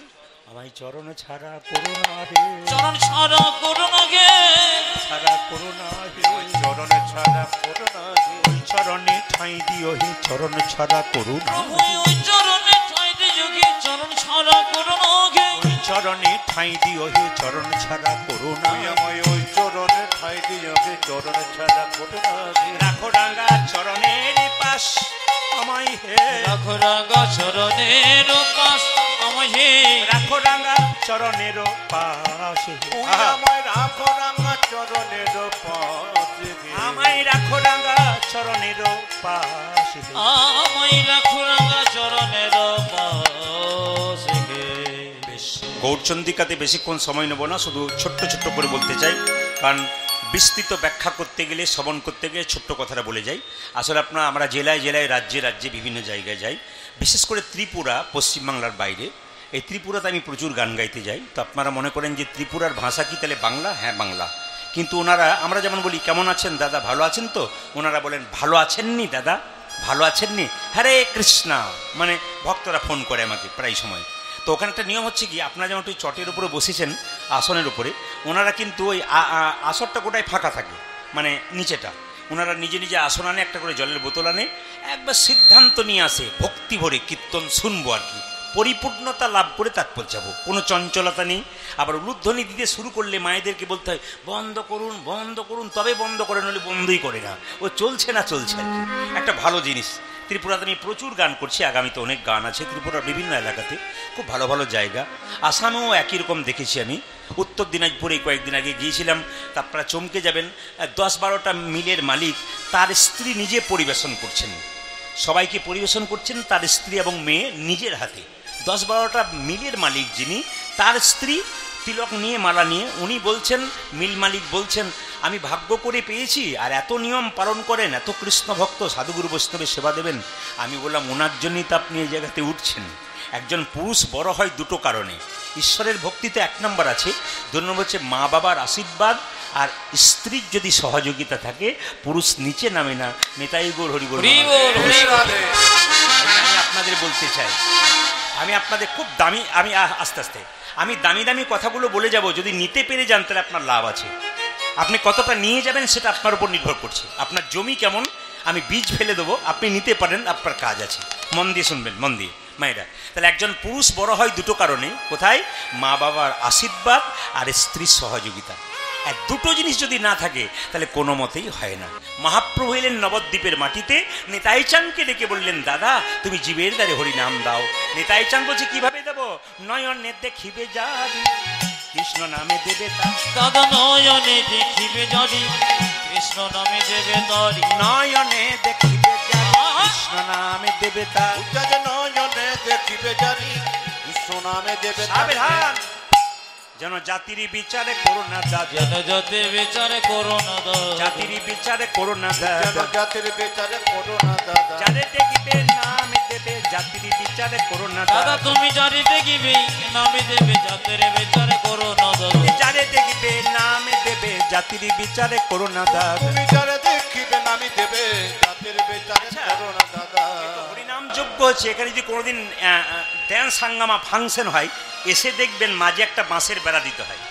[SPEAKER 1] আমায় চরণ ছাড়া করুণা হে,
[SPEAKER 3] চরণ ছাড়া করুণা গে,
[SPEAKER 1] ছাড়া করুণা হে,
[SPEAKER 2] ওই চরণে ছাড়া করুণা হে।
[SPEAKER 1] ওই চরণে ঠাঁই দিও হে, চরণ ছাড়া করুণা,
[SPEAKER 3] প্রভু ওই চরণে ঠাইতে যোগী, চরণ ছাড়া করুণা গে,
[SPEAKER 1] ওই চরণে ঠাঁই দিও হে, চরণ ছাড়া করুণা।
[SPEAKER 2] ওই আমায় ওই চরণে ঠাই দিও হে, চরণে ছাড়া করুণা হে।
[SPEAKER 1] রাখো রাঙ্গা চরণের পাশ আমায় হে,
[SPEAKER 3] রাখো রাঙ্গা চরণের উপাস আমাহে,
[SPEAKER 1] রাখো রাঙ্গা চরণের পাশ হে।
[SPEAKER 2] ওই আমায় রাখো রাঙ্গা চরণের উপাস হে।
[SPEAKER 1] আমায় রাখো রাঙ্গা চরণের পাশ হে।
[SPEAKER 3] আমায় রাখো রাঙ্গা চরণের পাশ গে।
[SPEAKER 1] বেশ, গৌরচন্দ্রিকাতে বেশিক্ষণ সময় নেব না, শুধু ছোট্ট ছোট্ট করে বলতে চাই, কারণ বিস্তৃত ব্যাখ্যা করতে গেলে, শ্রবণ করতে গেলে ছোট্ট কথাটা বলে যাই। আসলে আমরা জেলায় জেলায়, রাজ্যে রাজ্যে বিভিন্ন জায়গায় যাই, বিশেষ করে ত্রিপুরা, পশ্চিমবাংলার বাইরে। এই ত্রিপুরাতে আমি প্রচুর গান গাইতে যাই। তো আপনারা মনে করেন যে ত্রিপুরার ভাষা কি তাহলে বাংলা? হ্যাঁ, বাংলা। কিন্তু ওনারা, আমরা যেমন বলি কেমন আছেন দাদা, ভালো আছেন তো, ওনারা বলেন ভালো আছেননি দাদা, ভালো আছেননি, হরে কৃষ্ণা। মানে ভক্তরা ফোন করে আমাকে প্রায় সময়। তো ওখানে একটা নিয়ম হচ্ছে কি, আপনারা যেমন একটু চটের উপরে বসেছেন, আসনের উপরে, ওনারা কিন্তু ওই আসরটা গোটায় ফাঁকা থাকে, মানে নিচেটা ওনারা নিজে নিজে আসন আনে, একটা করে জলের বোতল আনে, একবার সিদ্ধান্ত নিয়ে আসে ভক্তি ভরে কীর্তন শুনবো আর কি, পরিপূর্ণতা লাভ করে তারপর যাবো, কোনো চঞ্চলতা নেই। আবার উলুধ্বনি দিতে শুরু করলে মায়েদেরকে বলতে হয় বন্ধ করুন, বন্ধ করুন, তবে বন্ধ করে, নইলে বন্ধই করে না, ও চলছে না চলছে আর কি। একটা ভালো জিনিস। ত্রিপুরাতে আমি প্রচুর গান করছি, আগামীতে অনেক গান আছে ত্রিপুরার বিভিন্ন এলাকাতে, খুব ভালো ভালো জায়গা। আসামেও একই রকম দেখেছি আমি। উত্তর দিনাজপুরে কয়েকদিন আগে গিয়েছিলাম, তারপরে চমকে যাবেন, 10-12টা মিলের মালিক তার স্ত্রী নিজে পরিবেশন করছেন, সবাইকে পরিবেশন করছেন তার স্ত্রী এবং মেয়ে নিজের হাতে। 10-12টা মিলের মালিক যিনি, তার স্ত্রী তিলক নিয়ে, মালা নিয়ে, উনি বলছেন, মিল মালিক বলছেন, আমি ভাগ্য করে পেয়েছি, আর এত নিয়ম পালন করেন, এত কৃষ্ণ ভক্ত, সাধুগুরু বৈষ্ণবের সেবা দেবেন। আমি বললাম ওনার জন্যই তো আপনি এই জায়গাতে উঠছেন, একজন পুরুষ বড় হয় দুটো কারণে। ঈশ্বরের ভক্তিতে 1 নম্বর আছে, 2 নম্বর হচ্ছে মা বাবার আশীর্বাদ, আর স্ত্রীর যদি সহযোগিতা থাকে পুরুষ নিচে নামে না। নেতাই গৌর হরি বল। আমি আপনাদের বলতে চাই, আমি আপনাদের খুব দামি, আমি আস্তে আস্তে আমি দামি দামি কথাগুলো বলে যাব, যদি নিতে পেরে যান তাহলে আপনার লাভ আছে। আপনি কতটা নিয়ে যাবেন সেটা আপনার উপর নির্ভর করছে। আপনার জমি কেমন, আমি বীজ ফেলে দেবো, আপনি নিতে পারেন, আপনার কাজ আছে। মন দিয়ে শুনবেন, মন দিয়ে মায়েরা। তাহলে একজন পুরুষ বড় হয় দুটো কারণে, কোথায়? মা বাবার আশীর্বাদ আর স্ত্রীর সহযোগিতা। আর দুটো জিনিস যদি না থাকে তাহলে কোনো মতেই হয় না। মহাপ্রভু এলেন নবদ্বীপের মাটিতে, নিতাই চাঁদকে ডেকে বললেন, দাদা তুমি জীবের দ্বারে হরি নাম দাও। নিতাই চাঁদ বলছে, কিভাবে দেবো? নয়নে দেখিবে যাবি কৃষ্ণ নামে দেবে তার।
[SPEAKER 3] দাদা নয়নে দেখিবে যদি কৃষ্ণ নামে দেবে তারি।
[SPEAKER 1] নয়নে দেখিবে যাবি কৃষ্ণ নামে দেবে তার।
[SPEAKER 2] নয়নে দেখিবে জানি কৃষ্ণ নামে দেবে
[SPEAKER 1] সাবধান যেন জাতির বিচারে করো না দাদা।
[SPEAKER 3] যেন জাতির বিচারে করো না দাদা।
[SPEAKER 1] জাতির বিচারে করো না দাদা।
[SPEAKER 2] জাতির বিচারে করো না দাদা।
[SPEAKER 1] যারে দেখিবে নামে দেবে জাতির বিচারে করো না
[SPEAKER 3] দাদা
[SPEAKER 1] দাদা।
[SPEAKER 3] তুমি জানি দেখিবে নামে দেবে জাতির বিচারে করো না দাদা।
[SPEAKER 1] যারে দেখিবে নামে দেবে জাতির বিচারে করো না দাদা।
[SPEAKER 2] তুমি যারে দেখিবে নামি দেবে জাতির বিচারে করো না দাদা।
[SPEAKER 1] হরিনাম যোগ্য হচ্ছে। এখানে যদি কোনোদিন ড্যান্স হাঙ্গামা ফাংশন হয়, এসে দেখবেন মাঝে একটা বাঁশের বেড়া দিতে হয়,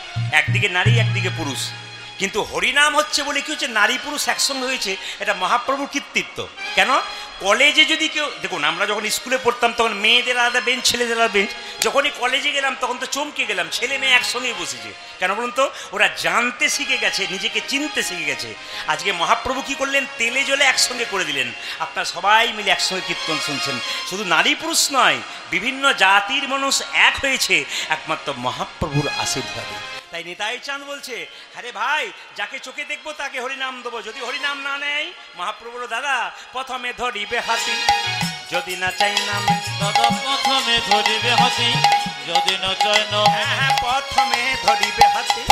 [SPEAKER 1] একদিকে নারী একদিকে পুরুষ। কিন্তু হরিনাম হচ্ছে বলে কি হচ্ছে, নারী পুরুষ একসঙ্গে হয়েছে, এটা মহাপ্রভুর কৃতিত্ব। কেন? কলেজে যদি কেউ, দেখুন আমরা যখন স্কুলে পড়তাম তখন মেয়েদের আলাদা বেঞ্চ, ছেলেদের আলাদা বেঞ্চ। যখনই কলেজে গেলাম তখন তো চমকে গেলাম, ছেলে মেয়ে একসঙ্গেই বসেছে। কেন বলুন তো? ওরা জানতে শিখে গেছে, নিজেকে চিনতে শিখে গেছে। আজকে মহাপ্রভু কি করলেন? তেলে জলে একসঙ্গে করে দিলেন। আপনারা সবাই মিলে একসঙ্গে কীর্তন শুনছেন। শুধু নারী পুরুষ নয়, বিভিন্ন জাতির মানুষ এক হয়েছে একমাত্র মহাপ্রভুর আশীর্বাদে। তাই নিতাই চাঁদ বলছে, আরে ভাই, যাকে চোখে দেখবো তাকে হরিনাম দেবো। যদি হরিনাম না নেয়, মহাপ্রভু বলল, দাদা প্রথমে ধরিবে হাতি যদি না চাই নাম।
[SPEAKER 3] দাদা প্রথমে ধরিবে হাতি যদি না চাই নাম।
[SPEAKER 1] হ্যাঁ, প্রথমে ধরিবে হাতি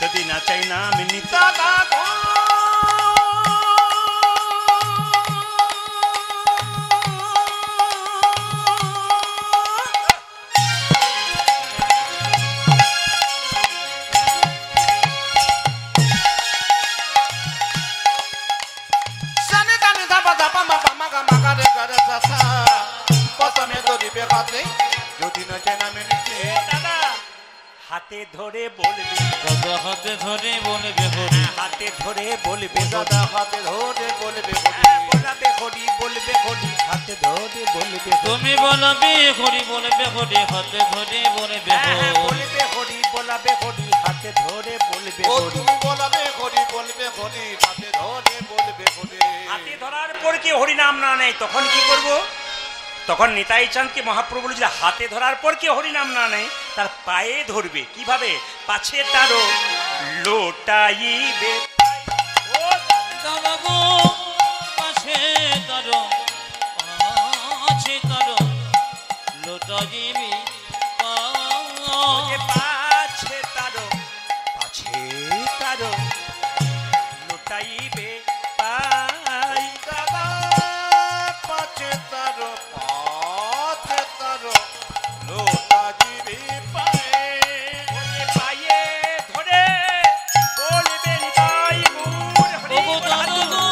[SPEAKER 1] যদি না চাই নাম নিতে।
[SPEAKER 2] দাদা গো প্রথমে ধরিবে হাতে যদি না চাই নামে নিতে।
[SPEAKER 1] দাদা হাতে ধরে বলবে,
[SPEAKER 3] দাদা হাতে ধরে বলবে হরি।
[SPEAKER 1] হাতে ধরে বলবে
[SPEAKER 2] দাদা হাতে ধরে বলবে
[SPEAKER 1] বলাবে হরি, বলবে হরি, হাতে ধরে বলবে।
[SPEAKER 3] তুমি বলবে হরি বলবে হরি হাতে ধরে বলবে হরি।
[SPEAKER 1] বলবে হরি, বলাবে হরি, হাতে ধরে বলবে
[SPEAKER 2] ও
[SPEAKER 1] হরি।
[SPEAKER 2] তুমি বলবে হরি বলবে হরি হাতে ধরে বলবে হরি।
[SPEAKER 1] হাতে ধরার পর কি হরি নাম না নেয় তখন কি করব? তখন নিতাই চাঁদকে মহাপ্রভু বলেছিল, হাতে ধরার পর কি হরি নাম না নেয় তার পায়ে ধরবে। কিভাবে? পাছে তারও লোটাইবে। ও
[SPEAKER 3] দাদা গো পাশে তারো আছে তারো লোটাইবি
[SPEAKER 1] যে পাছে তারও, পাছে তারও লোটাইবে পাই।
[SPEAKER 2] দাদা পাছে তারো লোটা জিবি পায়ে।
[SPEAKER 1] পায়ে ধরে বলবে নিতাই গৌর হরি
[SPEAKER 3] ওগো দাদা গো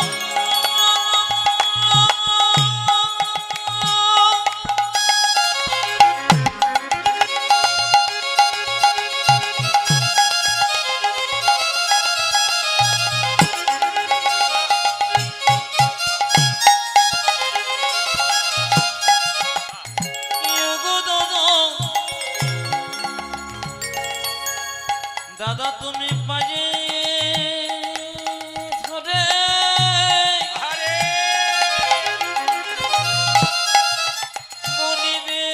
[SPEAKER 3] দাদা তুমি পায়ে ধরে
[SPEAKER 1] আরে
[SPEAKER 3] বলিবে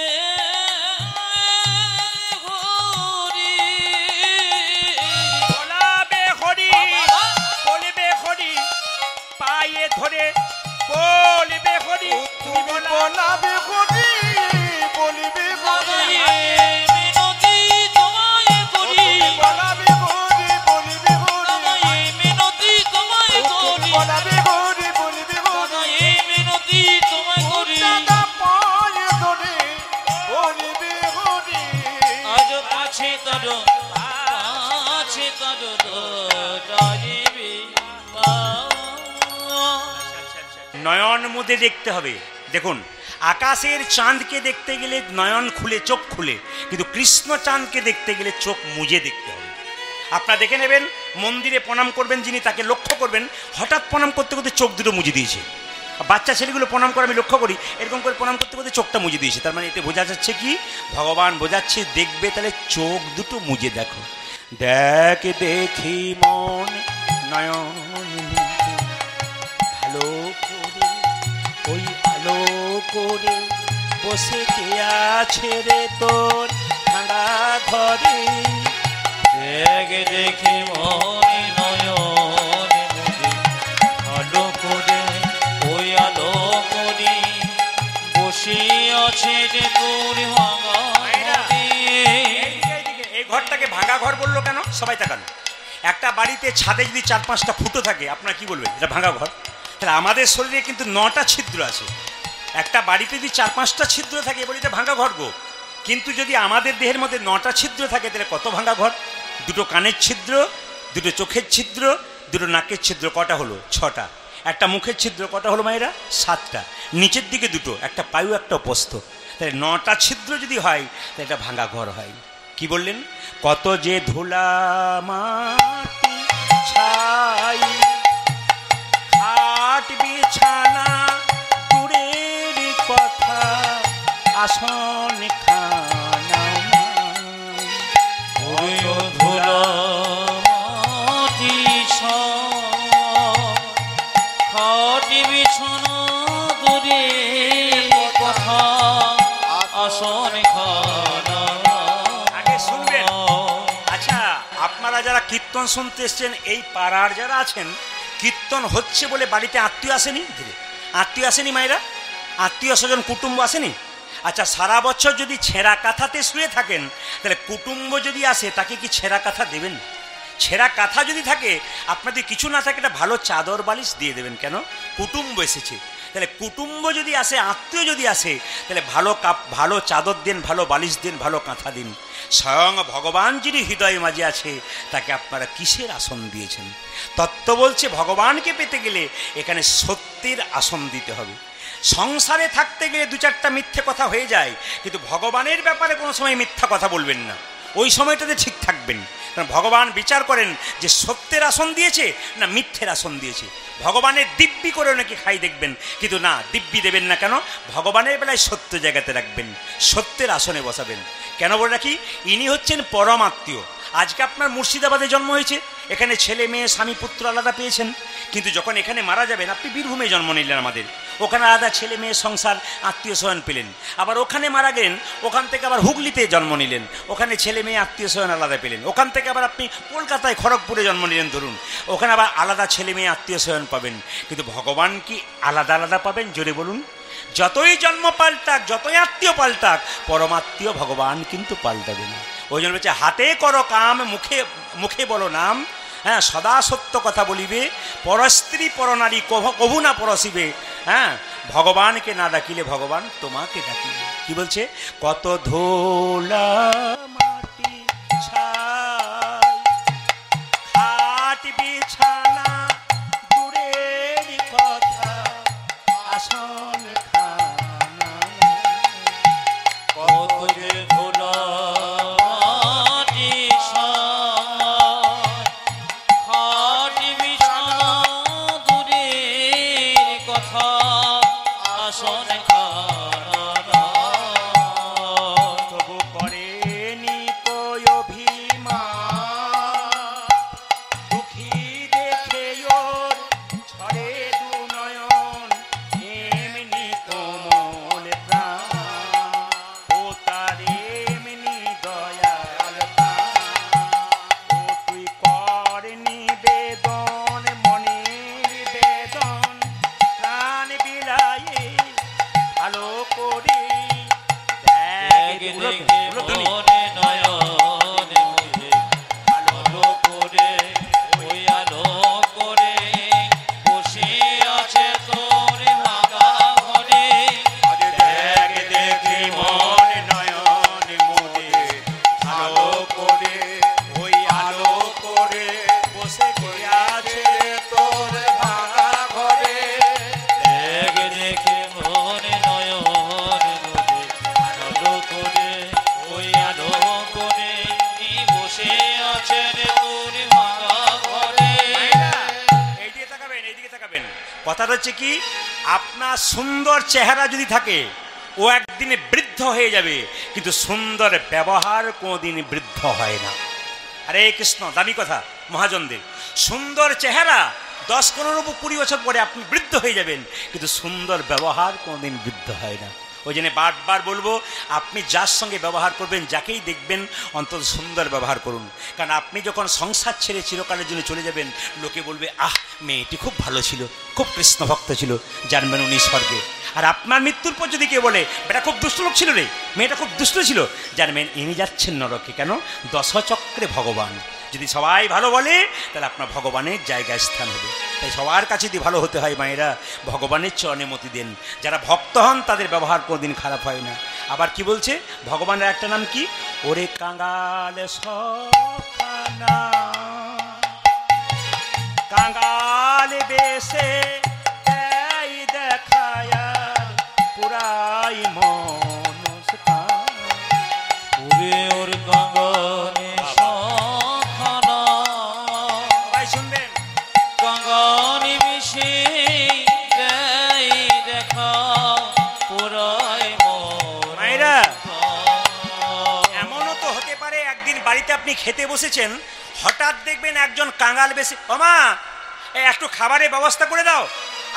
[SPEAKER 3] হরি।
[SPEAKER 1] বলাবে হরি, বলবে হরি, পায়ে ধরে বলবে হরি।
[SPEAKER 2] তুমি বলাবে হরি বলিবে হরি।
[SPEAKER 3] মিনতি তোমায় করি।
[SPEAKER 2] বলাবে হরি বলিবে হরি
[SPEAKER 1] মধ্যে দেখতে হবে। দেখুন, আকাশের চাঁদকে দেখতে গেলে নয়ন খুলে, চোখ খুলে, কিন্তু কৃষ্ণ চাঁদকে দেখতে গেলে চোখ মুজে দেখতে হবে। আপনারা দেখে নেবেন, মন্দিরে প্রণাম করবেন যিনি, তাকে লক্ষ্য করবেন হঠাৎ প্রণাম করতে করতে চোখ দুটো মুজে দিয়েছে। বাচ্চা ছেলেগুলো প্রণাম করে আমি লক্ষ্য করি, এরকম করে প্রণাম করতে করতে চোখটা মুজে দিয়েছে। তার মানে এতে বোঝা যাচ্ছে কি, ভগবান বোঝাচ্ছে দেখবে তাহলে চোখ দুটো মুজে দেখো। দেখ দেখি মন নয়ন ভালো করে, ওই আলো করে বসে কে আছে রে তোর ভাঙা ঘরে।
[SPEAKER 3] দেখ দেখি মনে নয়নে মুজে ভালো করে, ওই আলো করে বসে আছে যে তোর ভাঙা ঘরে।
[SPEAKER 1] এই ঘরটাকে ভাঙা ঘর বললো কেন? সবাই তাকানো। একটা বাড়িতে ছাদে যদি 4-5টা ফুটো থাকে, আপনারা কি বলবেন? এটা ভাঙা ঘর। তাহলে আমাদের শরীরে কিন্তু 9টা ছিদ্র আছে। একটা বাড়িতে যদি 4-5টা ছিদ্র থাকে, বলি এটা ভাঙা ঘর গো। কিন্তু যদি আমাদের দেহের মধ্যে 9টা ছিদ্র থাকে, তাহলে কত ভাঙা ঘর? 2টো কানের ছিদ্র, 2টো চোখের ছিদ্র, 2টো নাকের ছিদ্র, কটা হলো? 6টা। একটা মুখের ছিদ্র, কটা হলো মায়েরা? 7টা। নিচের দিকে 2টো, একটা পায়ু একটা উপস্থ। তাহলে 9টা ছিদ্র যদি হয়, তাহলে এটা ভাঙা ঘর হয়। কি বললেন? কত যে ধুলা মাটি ছাই, খাট বিছানা দূরের কথা, আসন খানা
[SPEAKER 3] ওই ধুলা মাটি খাট বিছানা দূরের কথা, আসন খানা।
[SPEAKER 1] আগে শুনবেন। আচ্ছা, আপনারা যারা কীর্তন শুনতে এসছেন, এই পাড়ার যারা আছেন, কীর্তন হচ্ছে বলে বাড়িতে আত্মীয় আসেনি? ধীরে আত্মীয় আসেনি মায়েরা? আত্মীয় স্বজন কুটুম্ব আসেনি? আচ্ছা, সারা বছর যদি ছেঁড়া কাঁথাতে শুয়ে থাকেন, তাহলে কুটুম্ব যদি আসে তাকে কি ছেঁড়া কাঁথা দেবেন? ছেঁড়া কাঁথা যদি থাকে, আপনাদের কিছু না থাকে, একটা ভালো চাদর বালিশ দিয়ে দেবেন। কেন? কুটুম্ব এসেছে। তাহলে কুটুম্ব যদি আসে, আত্মীয় যদি আসে, তাহলে ভালো চাদর দিন, ভালো বালিশ দিন, ভালো কাঁথা দিন। স্বয়ং ভগবান যিনি হৃদয় মাঝে আছে, তাকে আপনারা কিসের আসন দিয়েছেন? তত্ত্ব বলছে ভগবানকে পেতে গেলে এখানে সত্যের আসন দিতে হবে। সংসারে থাকতে গেলে 2-4টা মিথ্যে কথা হয়ে যায়, কিন্তু ভগবানের ব্যাপারে কোনো সময় মিথ্যা কথা বলবেন না। ওই সময়টাতে ঠিক থাকবেন। কারণ ভগবান বিচার করেন যে সত্যের আসন দিয়েছে না মিথ্যের আসন দিয়েছে। ভগবানের দিব্যি করে নাকি খাই দেখবেন, কিন্তু না, দিব্যি দেবেন না। কেন? ভগবানের বেলায় সত্য জায়গাতে রাখবেন, সত্যের আসনে বসাবেন। কেন বলে রাখি? ইনি হচ্ছেন পরম আত্মীয়। আজকে আপনার মুর্শিদাবাদে জন্ম হয়েছে, এখানে ছেলে মেয়ে স্বামী পুত্র আলাদা পেয়েছেন, কিন্তু যখন এখানে মারা যাবেন, আপনি বীরভূমে জন্ম নিলেন আমাদের, ওখানে আলাদা ছেলে মেয়ে সংসার আত্মীয় স্বজন পেলেন। আবার ওখানে মারা গেলেন, ওখান থেকে আবার হুগলিতে জন্ম নিলেন, ওখানে ছেলে মেয়ে আত্মীয় স্বজন আলাদা পেলেন। ওখান থেকে আবার আপনি কলকাতায় খড়গপুরে জন্ম নিলেন ধরুন, ওখানে আবার আলাদা ছেলে মেয়ে আত্মীয় স্বজন পাবেন। কিন্তু ভগবান কি আলাদা আলাদা পাবেন? জোরে বলুন। যতই জন্ম পাল্টাক, যতই আত্মীয় পাল্টাক, পরমাত্মীয় ভগবান কিন্তু পাল্টাবে না। ওই জন্য বলছে, হাতে করো কাম, মুখে মুখে বলো নাম। হ্যাঁ, সদা সত্য কথা বলিবে, পরস্ত্রী পরনারী কভু না পরশিবে। হ্যাঁ, ভগবানকে না ডাকিলে ভগবান তোমাকে ডাকিবে। কি বলছে? কত ধোলা মাটি ছাই, খাট বিছানা দূরের কথা, আসন খানা।
[SPEAKER 3] কত যে ধুলা মাটি খাট বিছানা দূরের কথা, আসন খানা।
[SPEAKER 1] তবু করেনি কথাটা হচ্ছে কি, আপনার সুন্দর চেহারা যদি থাকে ও একদিনে বৃদ্ধ হয়ে যাবে, কিন্তু সুন্দর ব্যবহার কোনোদিন বৃদ্ধ হয় না। হরে কৃষ্ণ, দামি কথা মহাজনদের। সুন্দর চেহারা 10, 15, 20 বছর পরে আপনি বৃদ্ধ হয়ে যাবেন, কিন্তু সুন্দর ব্যবহার কোনোদিন বৃদ্ধ হয় না। ওই জন্য বারবার বলবো, আপনি যার সঙ্গে ব্যবহার করবেন, যাকেই দেখবেন, অন্তত সুন্দর ব্যবহার করুন। কারণ আপনি যখন সংসার ছেড়ে চিরকালের জন্য চলে যাবেন, লোকে বলবে, আহ, মেয়েটি খুব ভালো ছিল, খুব কৃষ্ণ ভক্ত ছিল, জানবেন উনি স্বর্গে। আর আপনার মৃত্যুর পর যদি কেউ বলে, বেটা খুব দুষ্ট লোক ছিল রে, মেয়েটা খুব দুষ্ট ছিল, জানবেন ইনি যাচ্ছেন নরকে। কেন? দশচক্রে ভগবান। যদি সবাই ভালো বলে, তাহলে আপনার ভগবানের জায়গায় স্থান হবে। তাই সবার কাছে যদি ভালো হতে হয়, মায়েরা ভগবানের চরণে মতি দেন। যারা ভক্ত হন তাদের ব্যবহার কোনোদিন খারাপ হয় না। আবার কি বলছে ভগবানের একটা নাম কি? ওরে কাঙ্গাল সখানা, কাঙ্গাল বেশে এই দেখায়ার পুরাই মনস্কান।
[SPEAKER 3] ওরে ওর কাঙ্গালে সখানা,
[SPEAKER 1] সবাই শুনবেন,
[SPEAKER 3] কাঙ্গালি মিশে দেই দেখা পুরাই
[SPEAKER 1] মায়েরা।
[SPEAKER 3] মন।
[SPEAKER 1] এমনও তো হতে পারে একদিন বাড়িতে আপনি খেতে বসেছেন, হঠাৎ দেখবেন একজন কাঙ্গাল বেশি, ওমা একটু খাবারের ব্যবস্থা করে দাও।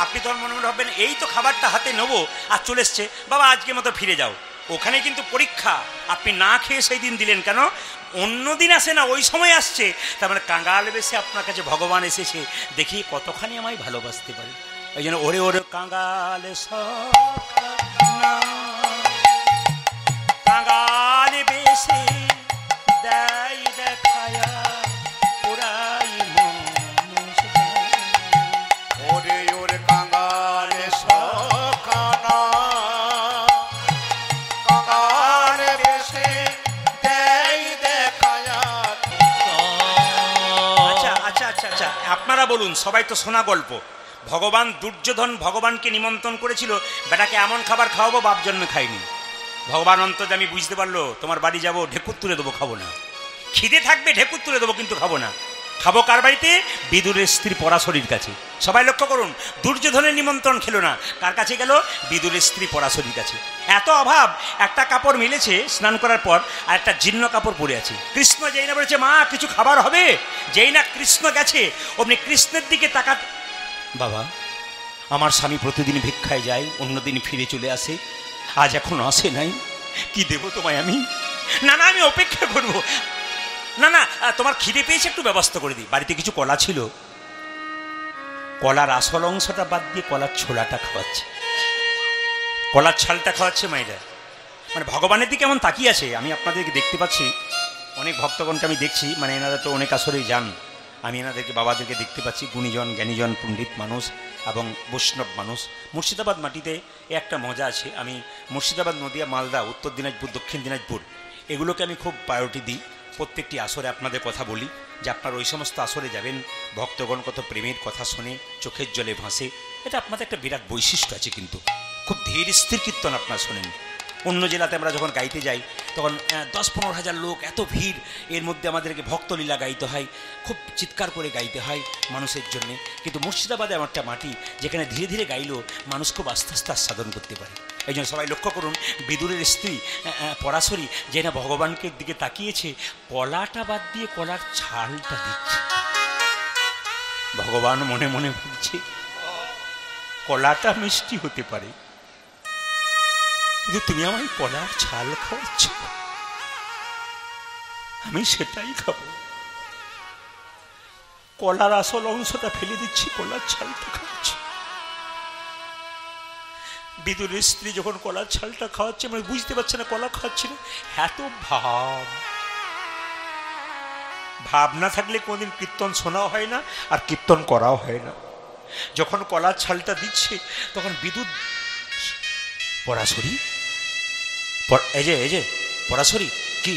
[SPEAKER 1] আপনি তখন মনে মনে ভাববেন, এই তো খাবারটা হাতে নেবো আর চলে এসছে, বাবা আজকের মতো ফিরে যাও। ওখানে কিন্তু পরীক্ষা, আপনি না খেয়ে সেই দিন দিলেন কেন? অন্য দিন আসে না, ওই সময় আসছে। তার মানে কাঙ্গাল বেশে আপনার কাছে ভগবান এসেছে, দেখি কতখানি আমায় ভালোবাসতে পারে। ওই জন্য ওরে ওরে কাঙ্গাল সখানা, কাঙ্গাল বেশে দেই দেখায়া পুরাই মনস্কান।
[SPEAKER 2] ওরে ওরে কাঙ্গালে সখানা, কাঙ্গালে বেশে দেই দেখায়া।
[SPEAKER 1] আচ্ছা আচ্ছা আচ্ছা আচ্ছা, আপনারা বলুন, সবাই তো শোনা গল্প। ভগবান দুর্যোধন ভগবানকে নিমন্ত্রণ করেছিল, বেটাকে এমন খাবার খাওয়াবো বাপ জন্মে খাইনি। ভগবান অন্তর্যামী বুঝতে পারলো, তোমার বাড়ি যাবো, ঢেকুর তুলে দেবো, খাবো না। খিদে থাকবে, ঢেকুর তুলে দেবো, কিন্তু খাবো না। খাবো কার বাড়িতে? বিদুরের স্ত্রী পরাশরীর কাছে। সবাই লক্ষ্য করুন, দুর্যোধনের নিমন্ত্রণ খেলো না, কার কাছে গেল? বিদুরের স্ত্রী পরাশরীর কাছে। এত অভাব, একটা কাপড় মিলেছে স্নান করার পর, আর একটা জীর্ণ কাপড় পরে আছে। কৃষ্ণ যেই না বলেছে, মা কিছু খাবার হবে, যেই না কৃষ্ণ গেছে, অমনি কৃষ্ণের দিকে তাকাত, বাবা আমার স্বামী প্রতিদিন ভিক্ষায় যায়, অন্যদিন ফিরে চলে আসে, আজ এখন আসে নাই, কি দেবো তোমায় আমি? না না, আমি অপেক্ষা করব। না না, তোমার খিদে পেয়েছে, একটু ব্যবস্থা করে দিই। বাড়িতে কিছু কলা ছিল, কলার আসল অংশটা বাদ দিয়ে কলার ছোলাটা খাওয়াচ্ছে, কলার ছালটা খাওয়াচ্ছে মায়েরা। মানে ভগবানের দিকে এমন তাকিয়ে আছে। আমি আপনাদেরকে দেখতে পাচ্ছি, অনেক ভক্তগণকে আমি দেখছি, মানে এনারা তো অনেক আসরেই যান, আমি এনাদেরকে বাবাদেরকে দেখতে পাচ্ছি, গুণীজন জ্ঞানীজন পণ্ডিত মানুষ এবং বৈষ্ণব মানুষ। মুর্শিদাবাদ মাটিতে একটা মজা আছে। আমি মুর্শিদাবাদ, নদিয়া, মালদা, উত্তর দিনাজপুর, দক্ষিণ দিনাজপুর এগুলোকে আমি খুব প্রায়োরিটি দিই। প্রত্যেকটি আসরে আপনাদের কথা বলি যে আপনার ওই সমস্ত আসরে যাবেন, ভক্তগণ কত প্রেমের কথা শুনে চোখের জলে ভাসে। এটা আপনাদের একটা বিরাট বৈশিষ্ট্য আছে, কিন্তু খুব ধীর স্থির কীর্তন আপনারা শোনেন। অন্য জেলাতে আমরা যখন গাইতে যাই তখন 10-15 হাজার লোক, এত ভিড়, এর মধ্যে আমাদেরকে ভক্তলীলা গাইতে হয়, খুব চিৎকার করে গাইতে হয় মানুষের জন্যে। কিন্তু মুর্শিদাবাদে এমন একটা মাটি যেখানে ধীরে ধীরে গাইলেও মানুষ খুব আস্তে আস্তে আস্বাদন করতে পারে। এই জন্য সবাই লক্ষ্য করুন, বিদুরের স্ত্রী পরাশরী যে না ভগবানকে দিকে তাকিয়েছে, কলাটা বাদ দিয়ে কলার ছালটা দিচ্ছে। ভগবান মনে মনে ভাবছে, কলাটা মিষ্টি হতে পারে, কিন্তু তুমি আমায় কলার ছাল খাওয়াচ্ছ, আমি সেটাই খাবো। কলার আসল অংশটা ফেলে দিচ্ছি, কলার ছালটা খাওয়াচ্ছি। বিদুরের স্ত্রী যখন কলার ছালটা খাওয়াচ্ছে, মানে বুঝতে পারছে না কলা খাওয়াচ্ছে না। এত ভাব না থাকলে কোনদিন কীর্তন শোনাও হয় না, আর কীর্তন করাও হয় না। যখন কলার ছালটা দিচ্ছে তখন বিদুর, পরাশরী, এই যে পরাশরী, কি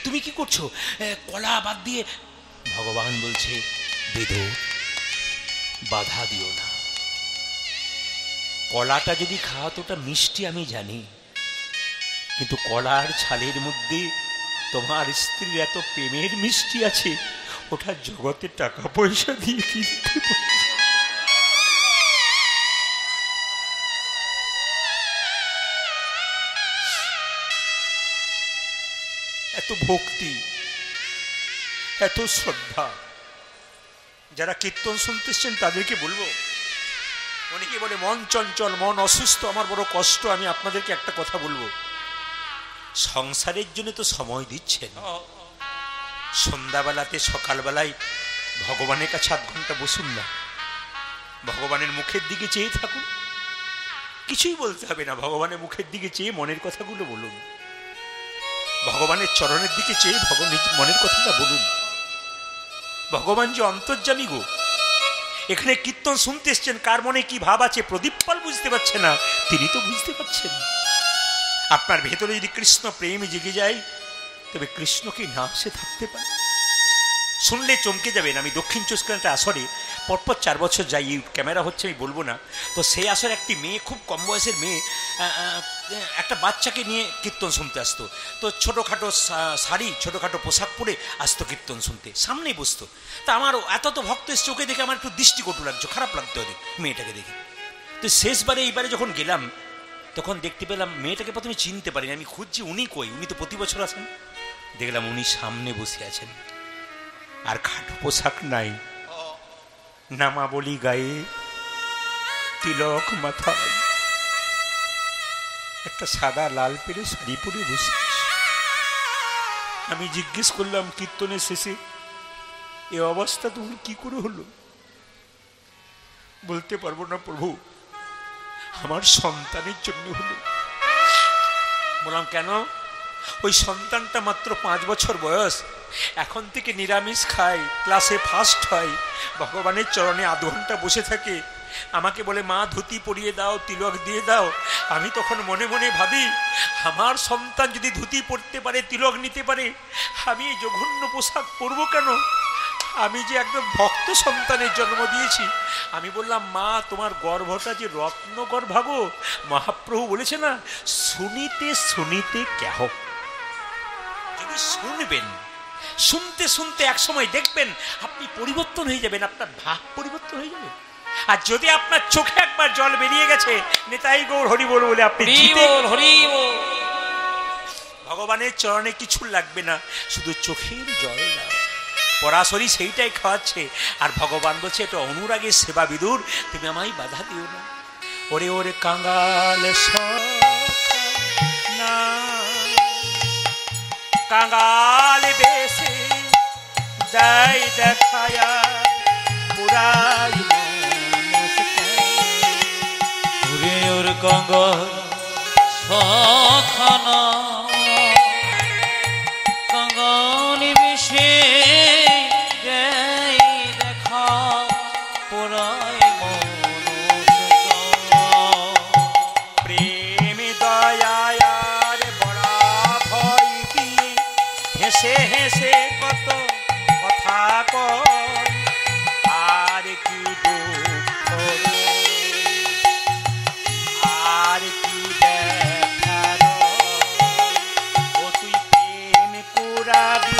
[SPEAKER 1] তুমি কি করছো? কলা বাদ দিয়ে। ভগবান বলছে, বিদুর বাধা দিও না, কলাটা যদি খাওয়াতো ওটা মিষ্টি আমি জানি, কিন্তু কলার ছালের মধ্যে তোমার স্ত্রীর এত প্রেমের মিষ্টি আছে, ওটা জগতে টাকা পয়সা দিয়ে কিনতে পারে। এত ভক্তি, এত শ্রদ্ধা। যারা কীর্তন শুনতেছেন তাদেরকে বলবো, অনেকে বলে মন চঞ্চল, মন অসুস্থ, আমার বড় কষ্ট। আমি আপনাদেরকে একটা কথা বলবো, সংসারের জন্য তো সময় দিচ্ছেন, সন্ধ্যাবেলাতে সকালবেলায় ভগবানের কাছে 8 ঘন্টা বসুন না, ভগবানের মুখের দিকে চেয়ে থাকুন। কিছুই বলতে হবে না, ভগবানের মুখের দিকে চেয়ে মনের কথাগুলো বলুন, ভগবানের চরণের দিকে চেয়ে মনের কথাটা বলুন। ভগবান যে অন্তর্যামী গো, এখানে কীর্তন শুনতে এসছেন, কার মনে কি ভাব আছে প্রদীপ পাল বুঝতে পারছে না, তিনি তো বুঝতে পারছেন। আপনার ভেতরে যদি কৃষ্ণ প্রেম জেগে যায়, তবে কৃষ্ণকে না সে থাকতে পারে। শুনলে চমকে যাবেন। আমি দক্ষিণ 24 পরগনাতে আসরে পরপর 4 বছর যাই, এই ক্যামেরা হচ্ছে আমি বলবো না। তো সেই আসরে একটি মেয়ে, খুব কম বয়সের মেয়ে, একটা বাচ্চাকে নিয়ে কীর্তন শুনতে আসতো। তো ছোটোখাটো শাড়ি, ছোটোখাটো পোশাক পরে আসতো কীর্তন শুনতে, সামনেই বসতো। তা আমার এত তো ভক্ত এসে চোখে দেখে আমার একটু দৃষ্টিকটু লাগছে, খারাপ লাগতো ওদের মেয়েটাকে দেখে। তো শেষবারে এইবারে যখন গেলাম, তখন দেখতে পেলাম মেয়েটাকে প্রথমে চিনতে পারিনি। আমি খুঁজছি উনি কই, উনি তো প্রতি বছর আসেন। দেখলাম উনি সামনে বসে আছেন, আর খাটো পোশাক নাই, নামাবলী গায়ে, তিলক মাথায়, একটা সাদা লাল পেরে শাড়ি পরে বসে। আমি জিজ্ঞেস করলাম কীর্তনের শেষে, এ অবস্থা তোমার কি করে হলো? বলতে পারবো না প্রভু, আমার সন্তানের জন্য হলো। বললাম কেন? ওই সন্তানটা মাত্র 5 বছর বয়স, এখন থেকে নিরামিষ খায়, ক্লাসে ফার্স্ট হয়, ভগবানের চরণে 8 ঘন্টা বসে থাকে। আমাকে বলে মা ধুতি পরিয়ে দাও, তিলক দিয়ে দাও। আমি তখন মনে মনে ভাবি, আমার সন্তান যদি ধুতি পরতে পারে, তিলক নিতে পারে, আমি এই জঘন্য পোশাক পরবো কেন? আমি যে একদম ভক্ত সন্তানের জন্ম দিয়েছি। আমি বললাম মা, তোমার গর্ভটা যে রত্ন গর্ভাগো, মহাপ্রভু বলেছে না, শুনিতে শুনিতে কেহ। যদি শুনবেন, শুনতে শুনতে এক সময় দেখবেন আপনি পরিবর্তন হয়ে যাবেন, আপনার ভাব পরিবর্তন হয়ে যাবে। আর যদি আপনার চোখে একবার জল বেরিয়ে গেছে, নেতাই গৌর হরি বল বলে আপনি ভগবানের চরণে কিছু লাগবে না, শুধু চোখের জল দাও। পরাশরী সেইটাই খাওয়াচ্ছে, আর ভগবান বলছে এটা অনুরাগের সেবা বিদুর, তুমি আমায় বাধা দিও না। ওরে ওরে কাঙ্গাল না, কাঙ্গাল বেশে যাই দেখায়া পুরাই
[SPEAKER 3] ওরে ওর কাঙ্গাল সখানা, কাঙ্গাল বেশে যাই দেখা পুরাই
[SPEAKER 1] প্রেম দয়ার বড়া ভয় দিয়ে হেসে হেসে কত কথা কয়, আর কি দুঃখ, আর কি দেখার। ও তুই প্রেম কুড়াবি,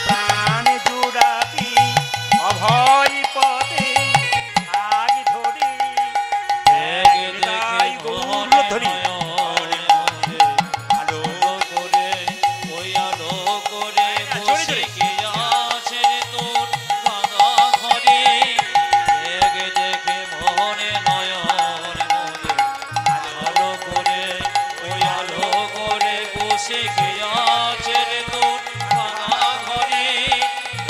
[SPEAKER 1] প্রাণ জুড়াবি, অভয় পদে আজ ধরে তাই গৌর ধরি। আলো
[SPEAKER 3] করে ওই আলো করে বসে কে আছে তোর ভাঙা ঘরে, দেখে দেখে মনে নয়ন মনে। আলো করে ওই আলো করে বসে কে আছে তোর ভাঙা ঘরে,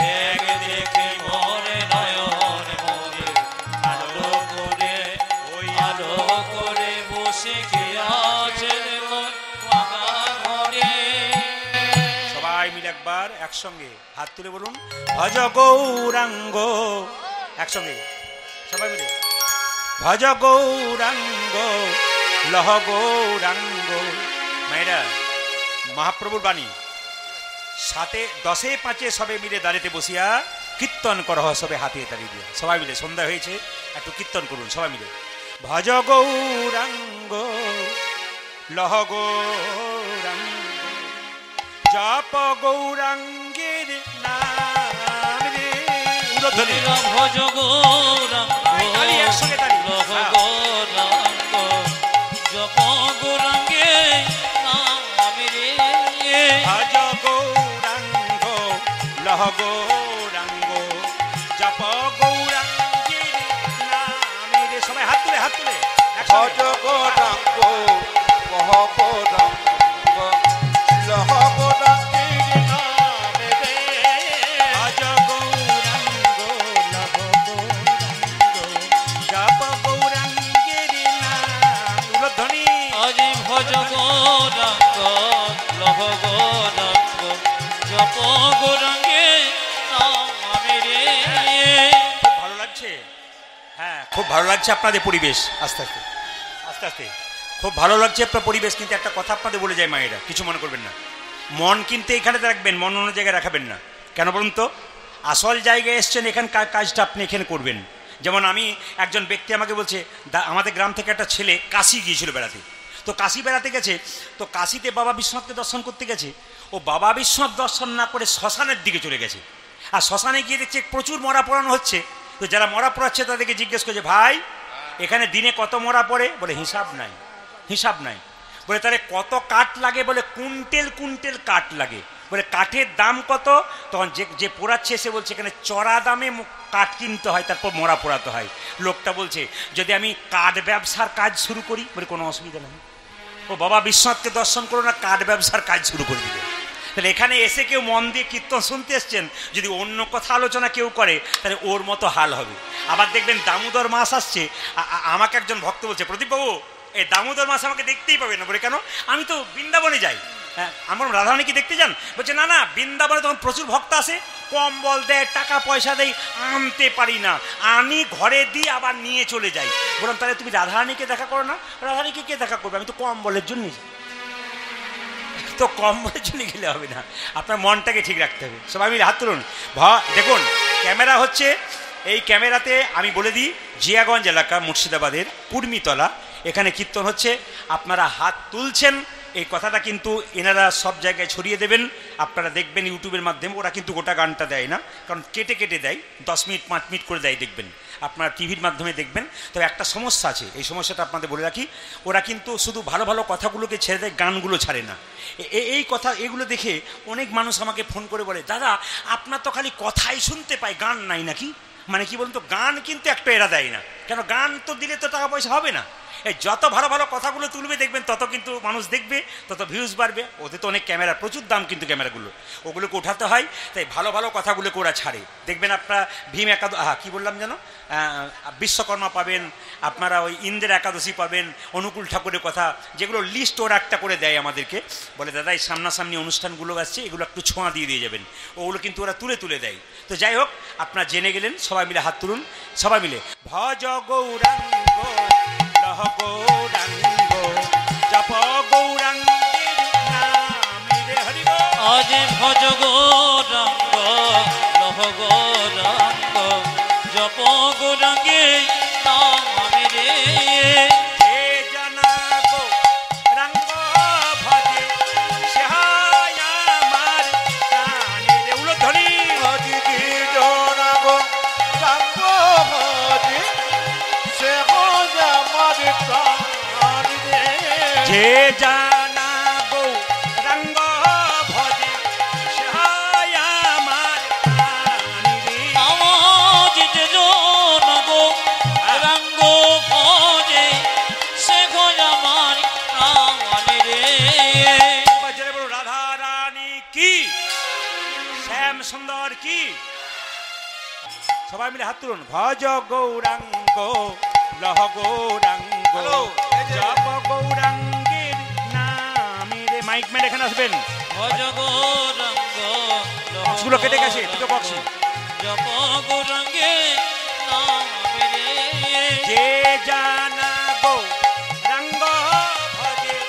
[SPEAKER 3] দেখে দেখে মনে নয়ন মনে। আলো করে ওই আলো করে বসে কে আছে তোর ভাঙা ঘরে।
[SPEAKER 1] সবাই মিলে একবার একসঙ্গে হাত তুলে বলুন, ভজ গৌরাঙ্গ। একসঙ্গে সবাই মিলে, ভজ গৌরাঙ্গ, লহ গৌরাঙ্গ। মায়েরা, মহাপ্রভুর বাণী, 10এ 5 সবে মিলে দাঁড়িতে বসিয়া কীর্তন করহ সবে হাতে তালি দিয়া। সবাই মিলে, সন্ধ্যা হয়েছে, একটু কীর্তন করুন সবাই মিলে। ভজ গৌরাঙ্গ, লহ গৌরাঙ্গ, জপ গৌরাঙ্গের নাম রে। উলধ্বনি।
[SPEAKER 3] ভজ গৌরাঙ্গ,
[SPEAKER 1] তালি, একসঙ্গে তালি।
[SPEAKER 3] লহ গৌরাঙ্গ, জপ গৌরাঙ্গে নাম রে।
[SPEAKER 1] ভজ গৌরাঙ্গ, গৌরাঙ্গ জপ গৌরাঙ্গের নামে রে। সবাই হাত তুলে
[SPEAKER 2] ভজ গৌরাঙ্গ কহ গৌরাঙ্গ লহ গৌরাঙ্গের নামে রে।
[SPEAKER 1] ভজ গৌরাঙ্গ লহ গৌরাঙ্গ জপ গৌরাঙ্গের নাম। উলধ্বনি
[SPEAKER 3] আজি ভজ গৌরাঙ্গ লহ গৌরাঙ্গ জপ গৌরাঙ্গে নামে রে।
[SPEAKER 1] খুব ভালো লাগছে, হ্যাঁ খুব ভালো লাগছে আপনাদের পরিবেশ। আস্তে আস্তে আস্তে আস্তে খুব ভালো লাগছে আপনার পরিবেশ। কিন্তু একটা কথা আপনাদের বলে যায় মায়েরা, কিছু মনে করবেন না। মন কিন্তু এখানে রাখবেন, মন অন্য জায়গায় রাখাবেন না। কেন বলুন তো? আসল জায়গায় এসছেন, এখানকার কাজটা আপনি এখানে করবেন। যেমন আমি একজন ব্যক্তি আমাকে বলছে, আমাদের গ্রাম থেকে একটা ছেলে কাশি গিয়েছিল বেড়াতে। তো কাশি বেড়াতে গেছে, তো কাশিতে বাবা বিশ্বনাথকে দর্শন করতে গেছে। ও বাবা বিশ্বনাথ দর্শন না করে শ্মশানের দিকে চলে গেছে। আর শ্মশানে গিয়ে দেখছে প্রচুর মরা পোড়ানো হচ্ছে। তো যারা মরা পোড়াচ্ছে তাদেরকে জিজ্ঞেস করছে, ভাই এখানে দিনে কত মরা পড়ে? বলে হিসাব নাই, হিসাব নাই। বলে তাহলে কত কাঠ লাগে? বলে কুইন্টেল কুইন্টেল কাঠ লাগে। বলে কাঠের দাম কত? তখন যে পোড়াচ্ছে সে বলছে এখানে চড়া দামে কাঠ কিনতে হয়, তারপর মরা পোড়াতে হয়। লোকটা বলছে যদি আমি কাঠ ব্যবসার কাজ শুরু করি? বলে কোনো অসুবিধা নেই, ও বাবা বিশ্বনাথকে দর্শন করো না, কাঠ ব্যবসার কাজ শুরু করে দিবে। তাহলে এখানে এসে কেউ মন দিয়ে কীর্তন শুনতে এসছেন, যদি অন্য কথা আলোচনা কেউ করে তাহলে ওর মতো হাল হবে। আবার দেখবেন দামোদর মাস আসছে, আমাকে একজন ভক্ত বলছে, প্রদীপবাবু এই দামোদর মাস আমাকে দেখতেই পাবে না। বলে কেন? আমি তো বৃন্দাবনে যাই। হ্যাঁ, আমার রাধারানী কি দেখতে যান? বলছে না না, বৃন্দাবনে তখন প্রচুর ভক্ত আসে, কম্বল দেয়, টাকা পয়সা দেয়, আনতে পারি না, আনি ঘরে দিই আবার নিয়ে চলে যাই। বললাম তাহলে তুমি রাধারানীকে দেখা করো না। রাধারানীকে কে দেখা করবে? আমি তো কম্বলের জন্য যাই। তো কম্বলের জন্য গেলে হবে না, আপনার মনটাকে ঠিক রাখতে হবে। সবাই মিলে হাত তুলুন। দেখুন ক্যামেরা হচ্ছে, এই ক্যামেরাতে আমি বলে দিই জিয়াগঞ্জ এলাকা মুর্শিদাবাদের কুর্মিতলা, এখানে কীর্তন হচ্ছে। আপনারা হাত তুলছেন এই কথাটা কিন্তু এনারা সব জায়গায় ছড়িয়ে দেবেন। আপনারা দেখবেন ইউটিউবের মাধ্যমে, ওরা কিন্তু গোটা গানটা দেয় না, কারণ কেটে কেটে দেয়, 10 মিনিট 5 মিনিট করে দেয়। দেখবেন আপনারা টিভির মাধ্যমে দেখবেন। তবে একটা সমস্যা আছে, এই সমস্যাটা আপনাদের বলে রাখি, ওরা কিন্তু শুধু ভালো ভালো কথাগুলোকে ছেড়ে দেয়, গানগুলো ছাড়ে না। এই কথা, এগুলো দেখে অনেক মানুষ আমাকে ফোন করে বলে, দাদা আপনার তো খালি কথাই শুনতে পাই, গান নাই নাকি? মানে কি বলুন তো, গান কিন্তু একটা এরা দেয় না। কেন? গান তো দিলে তো টাকা পয়সা হবে না। এই যত ভালো ভালো কথাগুলো তুলবে দেখবেন তত কিন্তু মানুষ দেখবে, তত ভিউজ বাড়বে। ওদের তো অনেক ক্যামেরা, প্রচুর দাম কিন্তু ক্যামেরাগুলো, ওগুলোকে উঠাতে হয়। তাই ভালো ভালো কথাগুলোকে ওরা ছাড়ে। দেখবেন আপনারা ভীম একাদশী, কী বললাম যেন, বিশ্বকর্মা পাবেন, আপনারা ওই ইন্দ্রের একাদশী পাবেন, অনুকূল ঠাকুরের কথা, যেগুলো লিস্ট ওরা একটা করে দেয় আমাদেরকে। বলে দাদা এই সামনাসামনি অনুষ্ঠানগুলো আসছে, এগুলো একটু ছোঁয়া দিয়ে যাবেন। ওগুলো কিন্তু ওরা তুলে তুলে দেয়। তো যাই হোক, আপনারা জেনে গেলেন। সবাই মিলে হাত তুলুন, সবাই মিলে ভজ গৌরাঙ্গ লহ গৌরাঙ্গ জপ গৌরাঙ্গের নামে রে। হরি বল।
[SPEAKER 3] আজ ভজ গৌরাঙ্গ লহ গৌরাঙ্গ জপ গৌরাঙ্গে নামে রে।
[SPEAKER 1] যে জানা গৌরাঙ্গ ভজে সে হয় আমার প্রাণে রে। উলধ্বনি
[SPEAKER 2] আজি কি জনা গৌরাঙ্গ ভজে সে হয় আমার প্রাণ রে।
[SPEAKER 1] যে জানা গৌরাঙ্গ ভজে সে হয় আমার প্রাণে রে।
[SPEAKER 3] আজ যে জন গৌরাঙ্গ ভজে সে হয় আমার প্রাণ রে।
[SPEAKER 1] বাজারে বলো রাধা রানী কি, শ্যাম সুন্দর কি। সবাই মিলে হাত তুলুন। ভজ গৌরাঙ্গ লহ গৌরাঙ্গ
[SPEAKER 2] হ্যালো, এই যে-
[SPEAKER 1] জপ গৌরাঙ্গের নামে রে। মাইক ম্যান এখানে আসবেন।
[SPEAKER 3] ভজ গৌরাঙ্গ লহ
[SPEAKER 1] বক্সগুলো কেটে গেছে, দুটো বক্স।
[SPEAKER 3] জপ গৌরাঙ্গে নামে রে।
[SPEAKER 1] যে জানা গৌরাঙ্গ ভজে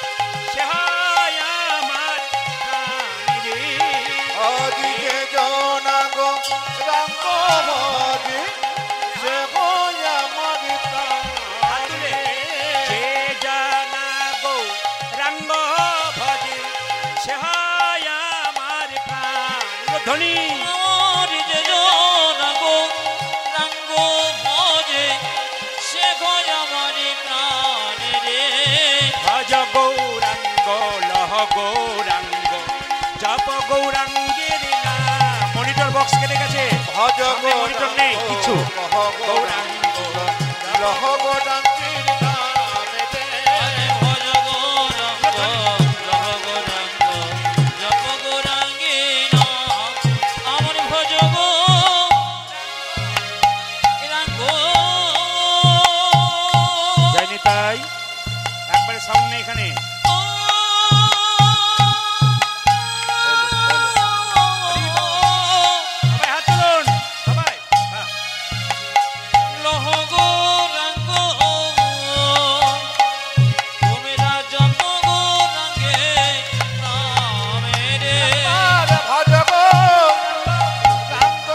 [SPEAKER 1] সে হয় আমার প্রাণে রে।
[SPEAKER 2] আজি কে জনা গৌরাঙ্গ ভজে সে হয় আমার প্রাণ
[SPEAKER 1] হাতুলে
[SPEAKER 2] রে।
[SPEAKER 1] যে জানা গৌরাঙ্গ ভজে সে হয় আমার প্রাণ। ধ্বনি
[SPEAKER 3] আমার যে জন গৌরাঙ্গ ভজে সে হয় আমার প্রাণ রে।
[SPEAKER 1] ভজ গৌরাঙ্গ লহ গৌরাঙ্গ জপ গৌরাঙ্গের নাম। মনিটর বক্স কেটে গেছে,
[SPEAKER 2] ভজ
[SPEAKER 1] সামনে মনিটর নেই কিছু।
[SPEAKER 2] লহ গৌরাঙ্গীর নামেতে
[SPEAKER 3] ভজ গৌরাঙ্গ লহ গৌরাঙ্গ জপ গৌরাঙ্গী নাম আমার ভজ গৌরাঙ্গ।
[SPEAKER 1] যায়নি তাই একবারে সাউন্ড নেই এখানে। সবাই হাত তুলুন, সবাই। হ্যাঁ।
[SPEAKER 3] লহ গৌরাঙ্গ তোমরা জপ গৌরাঙ্গে নামে রে।
[SPEAKER 2] ভজ গৌরাঙ্গ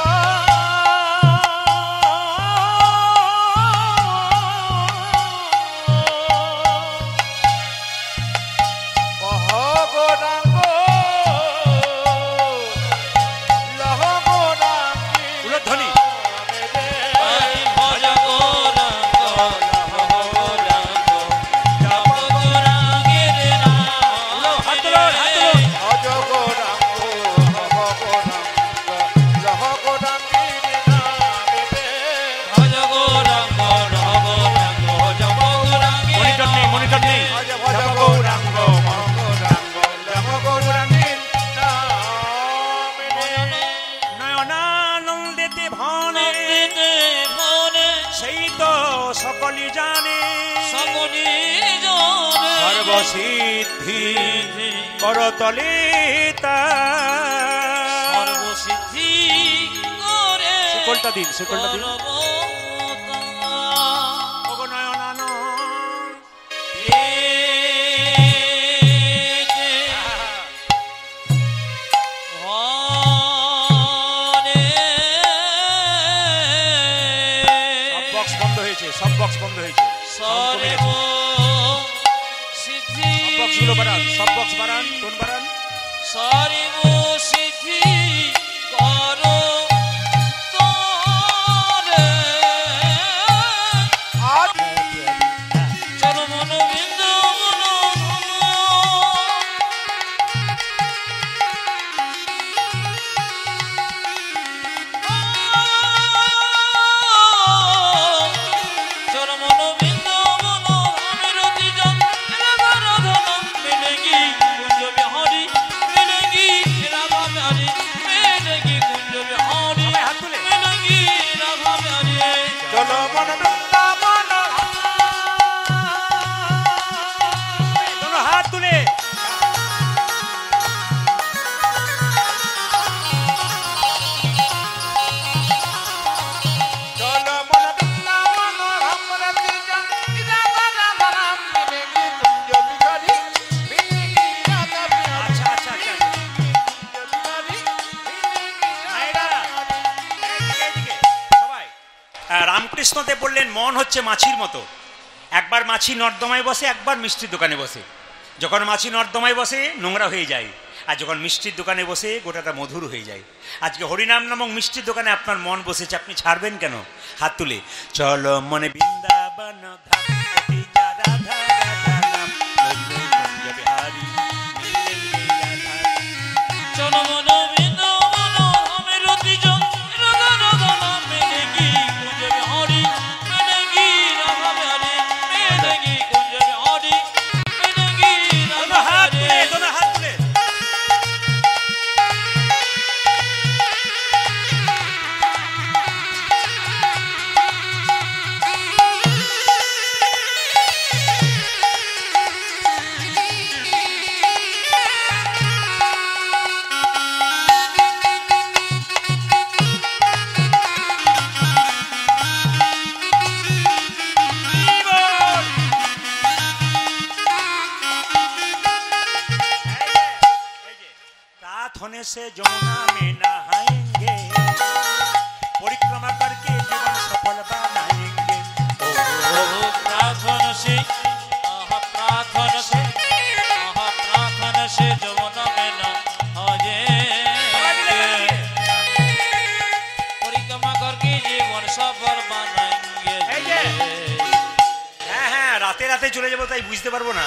[SPEAKER 2] কহ গৌরাঙ্গ লহ গৌরাঙ্গী
[SPEAKER 1] উলধ্বনি।
[SPEAKER 2] নামেতে
[SPEAKER 3] আমি ভজ গৌরাঙ্গ লহ গৌরাঙ্গ জপ গৌরাঙ্গের নাম।
[SPEAKER 1] হাত তুলুন, হাত তুলুন।
[SPEAKER 2] ভজ গৌরাঙ্গ লহ গৌরাঙ্গীর নামেতে
[SPEAKER 3] ভজ গৌরাঙ্গ লহ গৌরাঙ্গ জপ গৌরাঙ্গের
[SPEAKER 1] মনিটর নেই, মনিটর নেই।
[SPEAKER 2] ভজ ভজ গৌরাঙ্গ গৌরাঙ্গ লহ গৌরাঙ্গীর নামেতে
[SPEAKER 1] নয়নানন্দেতে ভনে
[SPEAKER 3] নন্দিতে ভনে
[SPEAKER 1] সেই তো সকলি জানে,
[SPEAKER 3] সকলি জনে
[SPEAKER 1] সর্বসিদ্ধি করতলে তার।
[SPEAKER 3] সর্বসিদ্ধি করে
[SPEAKER 1] শিকলটা দিন, শিকলটা দিন।
[SPEAKER 3] সর্বতা
[SPEAKER 1] ওগো নয়নানন্দ। সব বক্স বন্ধ হয়েছে, সব বক্স বন্ধ হয়েছে। sound কমে গেছে। সব বক্সগুলো বাড়ান, সব বক্স বাড়ান, টোন বাড়ান।
[SPEAKER 2] আজ
[SPEAKER 1] সবাই হাত তুলে।
[SPEAKER 2] চলো মন বৃন্দাবন
[SPEAKER 1] দোনো হাত তুলে।
[SPEAKER 2] চলো মন বৃন্দাবন রাম রতি জন রাম রাম রাম মিলেগি কুঞ্জ বিহারি মিলেগি রাধা বিহারি
[SPEAKER 1] আচ্ছা, আচ্ছা, আচ্ছা, আচ্ছা।
[SPEAKER 2] কুঞ্জ বিহারি মিলেগি
[SPEAKER 1] মায়েরা,
[SPEAKER 2] রাধা বিহারি।
[SPEAKER 1] এইদিকে, এইদিকে, সবাই। রামকৃষ্ণদেব বললেন মন হচ্ছে মাছির মতো, একবার মাছি নর্দমায় বসে, একবার মিষ্টির দোকানে বসে। যখন মাছি নর্দমায় বসে নোংরা হয়ে যায়, আর যখন মিষ্টির দোকানে বসে গোটাটা মধুর হয়ে যায়। আজকে হরিনাম নামক মিষ্টির দোকানে আপনার মন বসেছে, আপনি ছাড়বেন কেন? হাত তুলে। চলো মনে বৃন্দাবন ধাম কটি যা রাধা রাধা নাম লইলে কুঞ্জ বিহারি মিলেলি রাধা। দোনো হাত তুলে, দোনো হাত তুলে। रात होने से जमुना में नहाएंगे, परिक्रमा करके जीवन सफल बनाएंगे।
[SPEAKER 3] प्रार्थना से जमुना में न आजे परिक्रमा करके जीवन सफल बनाएंगे।
[SPEAKER 1] হ্যাঁ হ্যাঁ, রাতে রাতে চলে যাবো তাই বুঝতে পারবো না,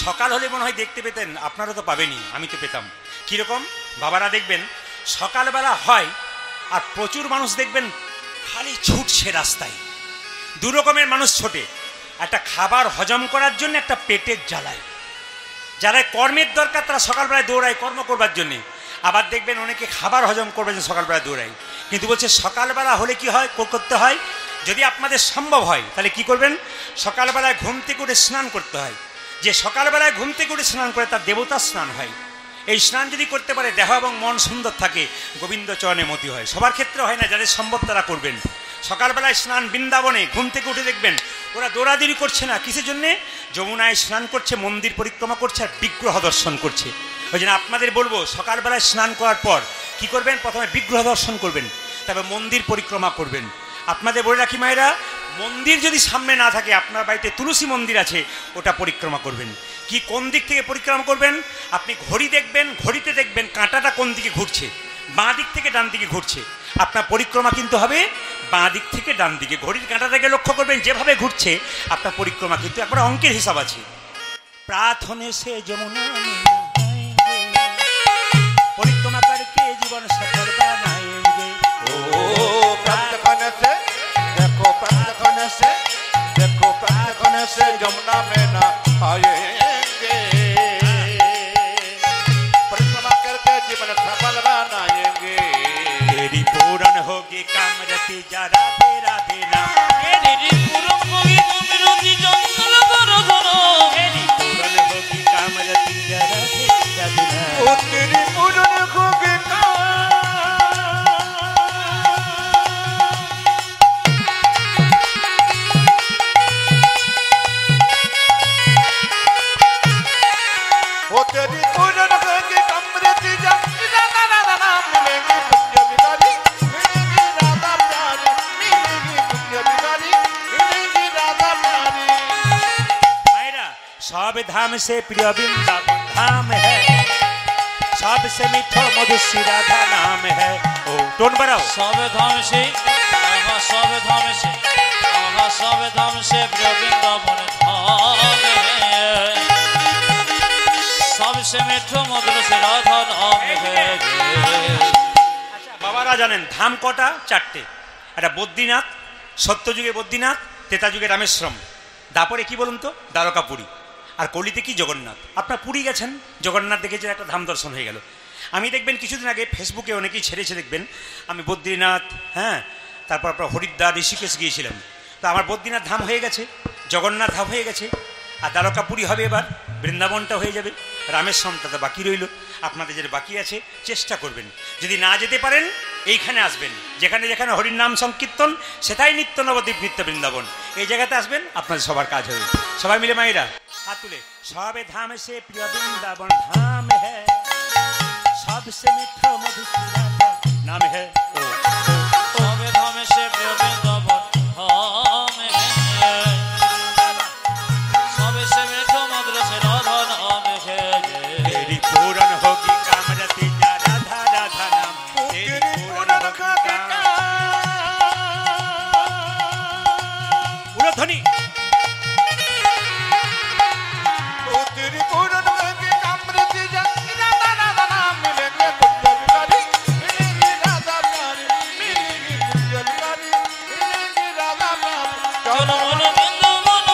[SPEAKER 1] সকাল হলে মনে হয় দেখতে পেতেন, আপনারা তো পাবেনই, আমি তো পেতাম। কিরকম বাবারা দেখবেন সকালবেলা হয় আর প্রচুর মানুষ দেখবেন খালি ছুটছে রাস্তায়। দু রকমের মানুষ ছোটে, একটা খাবার হজম করার জন্য, একটা পেটের জ্বালায়। যারা কর্মের দরকার তারা সকালবেলায় দৌড়ায় কর্ম করবার জন্যে, আবার দেখবেন অনেকে খাবার হজম করবার জন্য সকালবেলায় দৌড়ায়। কিন্তু বলছে সকালবেলা হলে কি হয়, করতে হয়, যদি আপনাদের সম্ভব হয় তাহলে কি করবেন, সকালবেলায় ঘুম থেকে উঠে স্নান করতে হয়। যে সকালবেলায় ঘুম থেকে উঠে স্নান করে তার দেবতা স্নান হয়। এই স্নান যদি করতে পারে দেহ এবং মন সুন্দর থাকে, গোবিন্দ চরণে মতি হয়। সবার ক্ষেত্রে হয় না, যাদের সম্ভব তারা করবেন। সকালবেলায় স্নান বৃন্দাবনে ঘুম থেকে উঠে দেখবেন ওরা দৌড়াদৌড়ি করছে না, কিসের জন্যে, যমুনায় স্নান করছে, মন্দির পরিক্রমা করছে আর বিগ্রহ দর্শন করছে। ওই জন্য আপনাদের বলবো সকালবেলায় স্নান করার পর কি করবেন, প্রথমে বিগ্রহ দর্শন করবেন, তারপর মন্দির পরিক্রমা করবেন। আপনাদের বলে রাখি মায়েরা, মন্দির যদি সামনে না থাকে, আপনার বাড়িতে তুলসী মন্দির আছে, ওটা পরিক্রমা করবেন। কি কোন দিক থেকে পরিক্রমা করবেন, আপনি ঘড়ি দেখবেন, ঘড়িতে দেখবেন কাঁটাটা কোন দিকে ঘুরছে, বাঁ দিক থেকে ডান দিকে ঘুরছে। আপনার পরিক্রমা কিন্তু হবে বাঁ দিক থেকে ডান দিকে, ঘড়ির কাঁটাটাকে লক্ষ্য করবেন, যেভাবে ঘুরছে আপনার পরিক্রমা কিন্তু একবার অঙ্কের হিসাব আছে। প্রার্থনে সে যমুনা পরিক্রমা করকে জীবন সফল বানাएंगे।
[SPEAKER 2] ओ प्राप्त करने से देखो, प्राप्त करने से देखो, प्राप्त करने से यमुना में ना आएंगे। परिक्रमा करके जीवन सफल बनाएंगे।
[SPEAKER 1] तेरी पूर्ण होगी कामरति जा राधे राधे नाम,
[SPEAKER 3] तेरी पूर्ण होगी कामरति जंगल दर्शन,
[SPEAKER 1] तेरी पूर्ण होगी कामरति जा राधे राधे नाम।
[SPEAKER 2] ओ तेरी पूर्ण होगी वो तेरी पूर्ण होगी कामरति जंगल नाम मिलेगी पुण्य बिदारी, मिलेगी राधा प्यारी, मिलेगी पुण्य बिदारी, मिलेगी राधा प्यारी।
[SPEAKER 1] मायरा सब धाम से प्रिय वृंदावन धाम है, सबसे मीठो मधुसी राधा नाम है। ओ टोन बढ़ाओ।
[SPEAKER 3] सब धाम से आहा, सब धाम से आहा, सब धाम से वृंदावन धाम है, सबसे मीठो मधुर से राधा नाम है।
[SPEAKER 1] আচ্ছা বাবারা জানেন ধাম কটা, চারটে। একটা বদ্রীনাথ, সত্যযুগে বদ্রীনাথ, ত্রেতাযুগে রামেশ্বরম, দাপরে কি বলুন তো দ্বারকাপুরী, আর কলিতে কি জগন্নাথ। আপনার পুরী গেছেন, জগন্নাথ দেখেছেন, একটা ধাম দর্শন হয়ে গেল। আমি দেখবেন কিছুদিন আগে ফেসবুকে অনেকেই ছেড়েছে, দেখবেন আমি বদ্রীনাথ, হ্যাঁ, তারপর আপনার হরিদ্বার, ঋষিকেশ গিয়েছিলাম। তো আমার বদ্রীনাথ ধাম হয়ে গেছে, জগন্নাথ ধাম হয়ে গেছে, আর দ্বারকাপুরী হবে, এবার বৃন্দাবনটা হয়ে যাবে, রামেশ্বরমটা তো বাকি রইল। আপনাদের যেটা বাকি আছে চেষ্টা করবেন, যদি না যেতে পারেন এইখানে আসবেন, যেখানে যেখানে হরির নাম সংকীর্তন সেটাই নিত্য নবদ্বীপ নিত্য বৃন্দাবন, এই জায়গাতে আসবেন, আপনাদের সবার কাজ হবে। সবাই মিলে মায়েরা হাত তুলে, সবে ধাম সে প্রিয় বৃন্দাবন ধাম হ্যাঁ, सबसे मीठा मधुर राधा नाम है। ओ
[SPEAKER 3] सब धाम से वृंदावन धाम है, सबसे मीठो मधुर से राधा नाम है।
[SPEAKER 1] तेरी पूर्ण होगी कामरति जा राधा राधा नाम, तेरी पूर्ण होगी ध्वनि
[SPEAKER 2] ओ तेरी पूर्ण होगी कामरति जंगल राधा नाम मिलेंगे पुण्य बिदारी, मिलेगी राधा प्यारी, मिलेगी पुण्य बिदारी, मिलेगी राधा प्यारी।
[SPEAKER 3] चलो मनो वृंदावन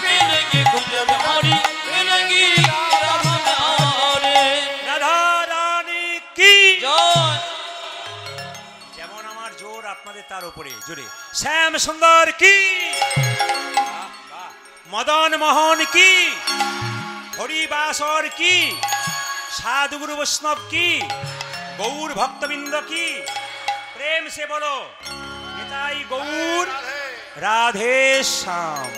[SPEAKER 2] मिलेंगे पुण्य बिदारी, मिलेगी राधा प्यारी।
[SPEAKER 1] राधा रानी की
[SPEAKER 3] जय।
[SPEAKER 1] যেমন আমার জোর আপনাদের তার উপরে জোরে শ্যাম সুন্দর কি, বাহ, বাহ। মদন মোহন কি, হরিবাসর কি, সাধু গুরু বৈষ্ণব কি, গৌর ভক্তবৃন্দ কি, প্রেম সে বলো নিতাই গৌর রাধে শ্যাম।